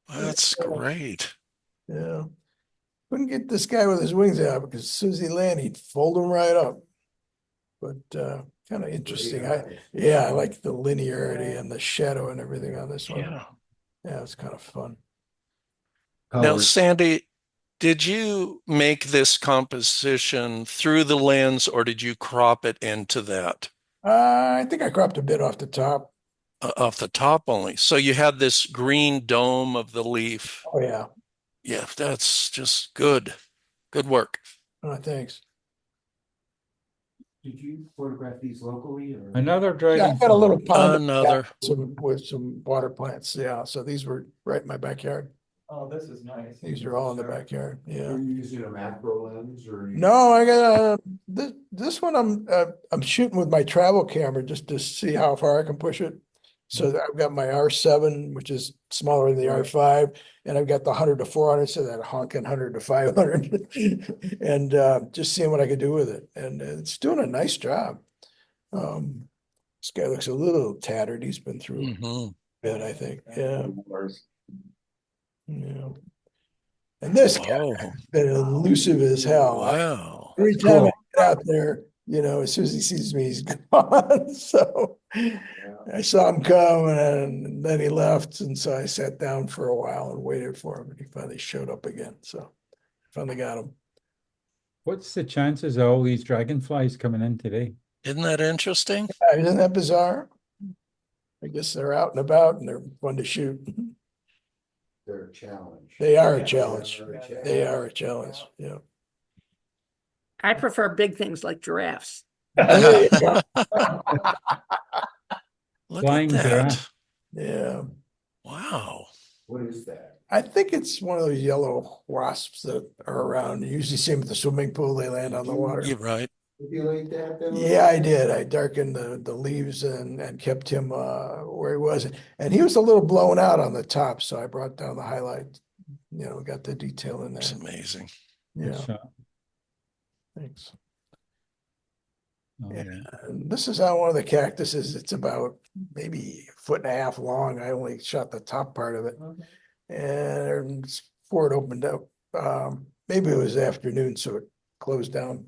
That's great. yeah. Couldn't get this guy with his wings out because as soon as he landed, he'd fold them right up. But kind of interesting. I like the linearity and the shadow and everything on this one. Yeah, it's kind of fun. Now, Sandy, did you make this composition through the lens, or did you crop it into that? I think I cropped a bit off the top. Off the top only. So you had this green dome of the leaf. Oh, yeah. Yeah, that's just good. Good work. Oh, thanks. Did you photograph these locally or? Another Yeah, dragonfly. I got a little pond Another. with some water plants. Yeah, so these were right in my backyard. Oh, this is nice. These are all in the backyard. Yeah. Are you using a macro lens or? No, I got this one. I'm shooting with my travel camera just to see how far I can push it. So I've got my R7, which is smaller than the R5, and I've got the 100 to 400, so that honking 100 to 500, and just seeing what I could do with it. And it's doing a nice job. This guy looks a little tattered. He's been through a bit, I think. Yeah. Yeah. And this guy has been elusive as hell. Wow. Every time I get out there, as soon as he sees me, he's gone. So I saw him come and then he left. And so I sat down for a while and waited for him. And he finally showed up again. So finally got him. What's the chances of all these dragonflies coming in today? Isn't that interesting? Isn't that bizarre? I guess they're out and about and they're fun to shoot. They're a challenge. They are a challenge. They are a challenge. Yeah. I prefer big things like giraffes. There you go. Look Flying at that. giraffe. Yeah. What is that? I think it's one of those yellow wasps that are around. You usually see them at the swimming pool. They land on the water. You're right. Manipulate that then? Yeah, I did. I darkened the leaves and kept him where he was. And he was a little blown out on the top, so I brought down the highlight you know, got the detail in It's there. amazing. Good Yeah, shot. thanks. Oh, Yeah. yeah. And this is on one of the cactuses. It's about maybe a foot and a half long. I only shot the top part of it. And before it opened up, maybe it was afternoon, so it closed down.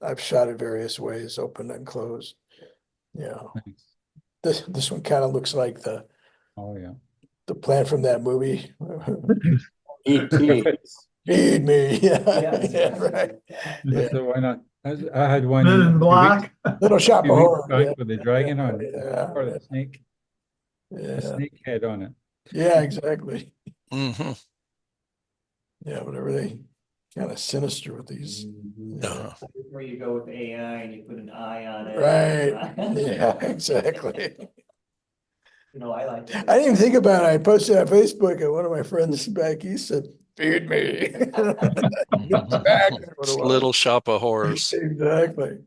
I've shot it various ways, open and closed. Yeah. Nice. This one kind of looks like Oh, yeah. the plant from that movie. E.T. Feed me. Yeah, Yes. yeah, right. Yeah. So why not? I had one Men in a few Black. Little shop of few weeks horror. back Yeah. with the dragon on it, Yeah, or the snake, a yeah, snake head on it. yeah, exactly. Hmm. Yeah, but everything kind of sinister with these. Yeah. Before you go with AI and you put an eye on it. Right. Yeah, exactly. You know, I like. I didn't even think about it. I posted on Facebook and one of my friends back east said, feed me. That's exactly what it It's was. Little Shop of Horrors. Exactly.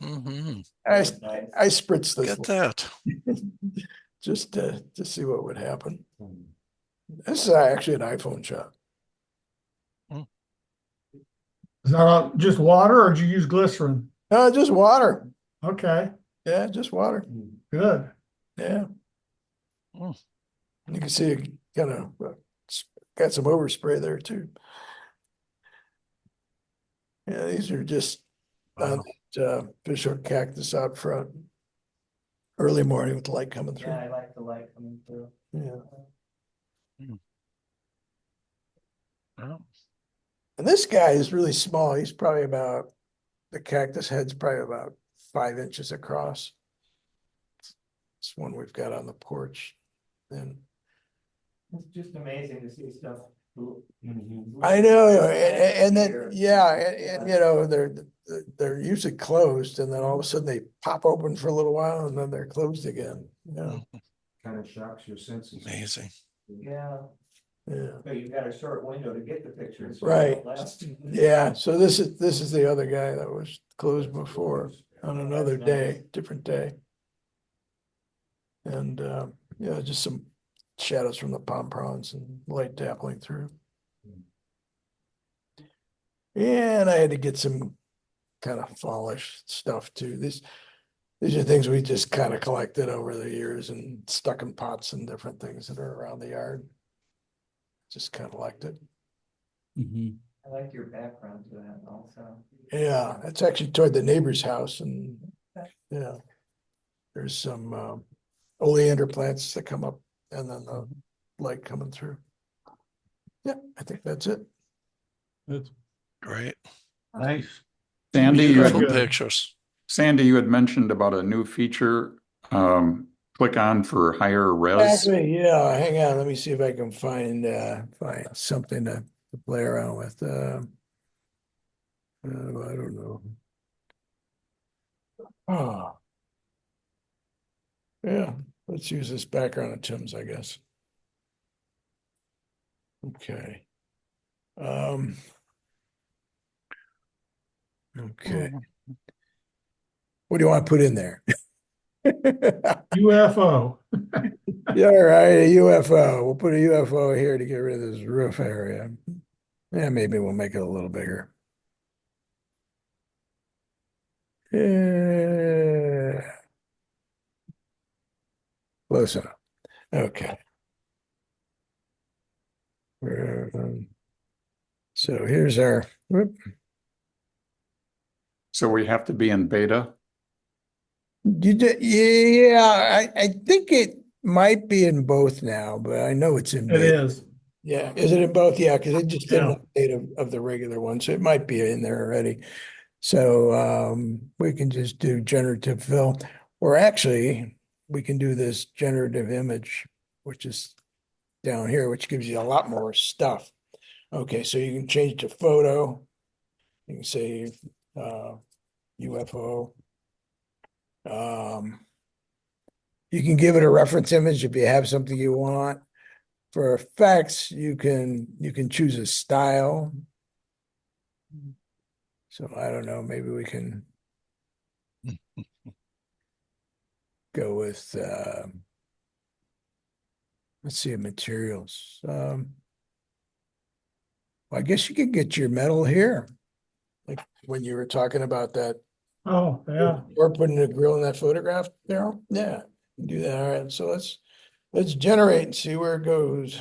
Hmm. I Nice. I spritzed this Get that. just to see what would happen. This is actually an iPhone shot. Is that just water or did you use glycerin? No, just water. Okay, Yeah, just water. good. Yeah. Mm. You can see it kind of got some overspray there too. Yeah, these are just on fish hook cactus out front. Early morning with the light coming through. Yeah, I like the light coming through. Yeah. Oh, And this guy is really small. He's probably about, the cactus head's probably about 5 inches across. It's one we've got on the porch. And It's just amazing to see stuff. I know, and then, yeah, and you know, they're usually closed and then all of a sudden they pop open for a little while and then they're closed again. Yeah, Kind of shocks your senses. amazing. Yeah, yeah, but you've got a short window to get the pictures. so right. it lasts. Yeah, so this is the other guy that was closed before on another That's day, nice. different day. And yeah, just some shadows from the palm fronds and light dappling through. And I had to get some kind of fallish stuff too. These are things we just kind of collected over the years and stuck in pots and different things that are around the yard. Just kind of liked it. Hmm. I like your background to that also. Yeah, it's actually toward the neighbor's house and yeah, there's some oleander plants that come up and then the light coming through. Yeah, I think that's it. Good. Great. Nice. Sandy, you Beautiful good. pictures. Sandy, you had mentioned about a new feature. Click on for higher res. Actually, yeah, hang on, let me see if I can find something to play around with. I don't know. Oh. Yeah, let's use this background of Tim's, I guess. Okay. Okay. What do you want to put in there? UFO. Yeah, all right, a UFO. We'll put a UFO here to get rid of this roof area. Yeah, maybe we'll make it a little bigger. Yeah. Close enough. Okay. So here's our, whoop. So we have to be in beta. You did, yeah, I think it might be in both now, but I know it's in It beta. is. Yeah, is it in both? Yeah, because it just did an Yeah. update of the regular one, so it might be in there already. So we can just do generative fill, or actually we can do this generative image, which is down here, which gives you a lot more stuff. Okay, so you can change to photo. You can say UFO. You can give it a reference image if you have something you want. For effects, you can choose a style. So I don't know, maybe we can go with let's see, materials. Well, I guess you could get your metal here. Like when you were talking about that, Oh, yeah. or putting a grill in that photograph there. Yeah, do that. All right. So let's generate and see where it goes.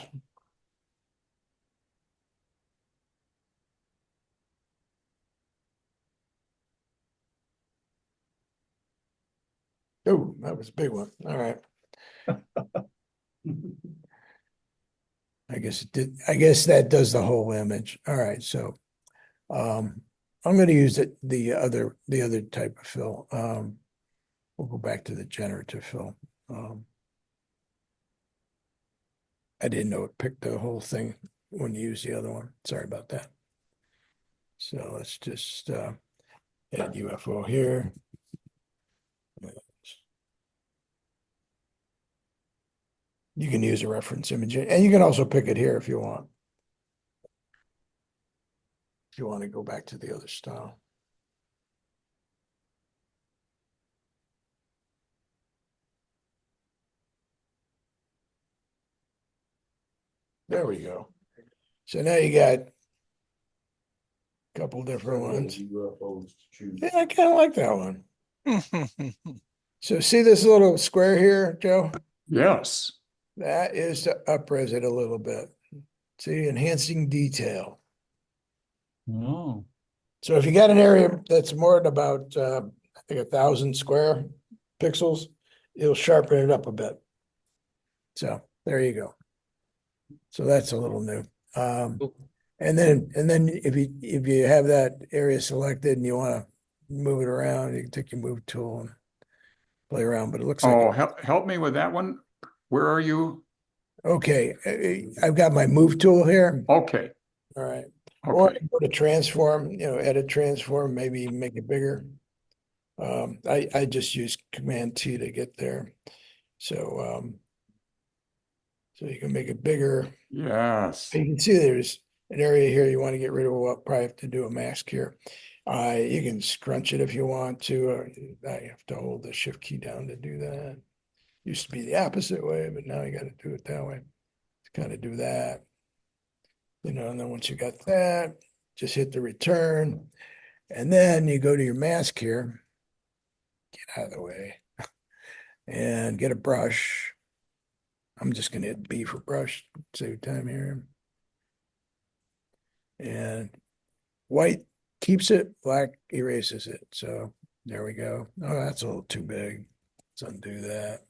Oh, that was a big one. All right. I guess it did. I guess that does the whole image. All right. So I'm going to use the other type of fill. We'll go back to the generative fill. I didn't know it picked the whole thing when you use the other one. Sorry about that. So let's just add UFO here. You can use a reference image, and you can also pick it here if you want. If you want to go back to the other style. There we go. So now you got a couple different ones. UFOs to choose. Yeah, I kind of like that one. So see this little square here, Joe? Yes. That is to up-res it a little bit. See, enhancing detail. Oh, So if you got an area that's more than about, I think 1,000 square pixels, it'll sharpen it up a bit. So there you go. So that's a little new. And then if you have that area selected and you want to move it around, you can take your move tool and play around. But it looks Oh, like help me with that one. Where are you? okay. I've got my move tool here. Okay. All right. Or Okay. go to transform, edit transform, maybe make it bigger. I just use Command T to get there. So you can make it bigger. Yes. You can see there's an area here you want to get rid of. We'll probably have to do a mask here. You can scrunch it if you want to. I have to hold the shift key down to do that. Used to be the opposite way, but now you got to do it that way. To kind of do that. And then once you got that, just hit the return. And then you go to your mask here. Get out of the way. And get a brush. I'm just going to hit B for brush, save time here. And white keeps it, black erases it. So there we go. Oh, that's a little too big. Let's undo that.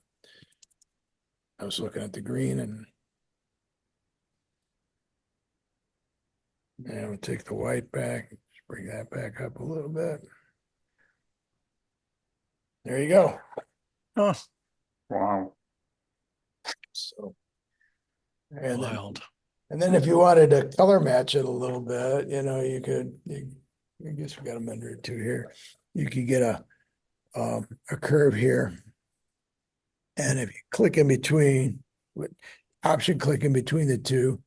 I was looking at the green and we'll take the white back, just bring that back up a little bit. There you go. Oh, Wow. So, and then, wild. and then if you wanted to color match it a little bit, you could, I guess we got a minute or two here. You could get a curve here. And if you click in between, option click in between the two,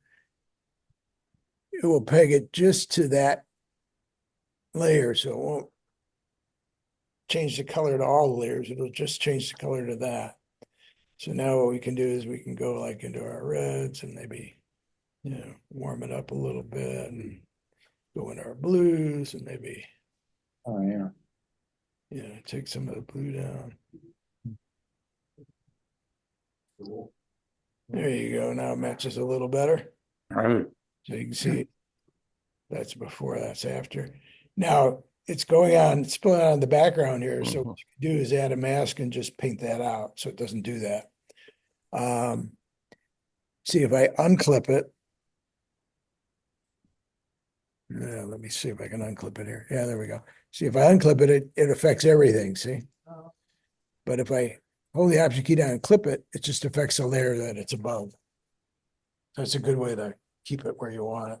it will peg it just to that layer. So it won't change the color to all the layers. It'll just change the color to that. So now what we can do is we can go like into our reds and maybe, warm it up a little bit and go into our blues and maybe, Oh, yeah. take some of the blue down. There you go. Now it matches a little better. All right. So you can see that's before, that's after. Now it's going on, it's pulling on the background here. So what you can do is add a mask and just paint that out so it doesn't do that. See if I unclip it. Yeah, let me see if I can unclip it here. Yeah, there we go. See if I unclip it, it affects everything, see? But if I hold the Option key down and clip it, it just affects the layer that it's above. That's a good way to keep it where you want it.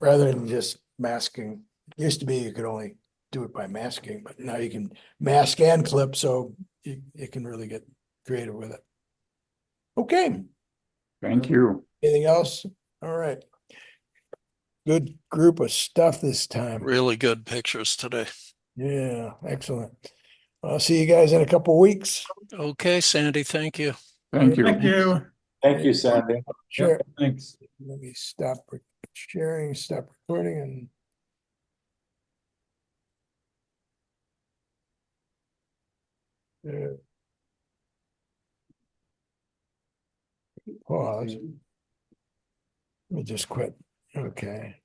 Rather than just masking. It used to be you could only do it by masking, but now you can mask and clip, so you can really get creative with it. Okay. Thank you. Anything else? All right. Good group of stuff this time. Really good pictures today. Yeah, excellent. I'll see you guys in a couple weeks. Okay, Sandy, thank you. Thank you. Thank you. Thank you, Sandy. Sure. Thanks. Let me stop sharing, stop recording and. Pause. Let me just quit. Okay.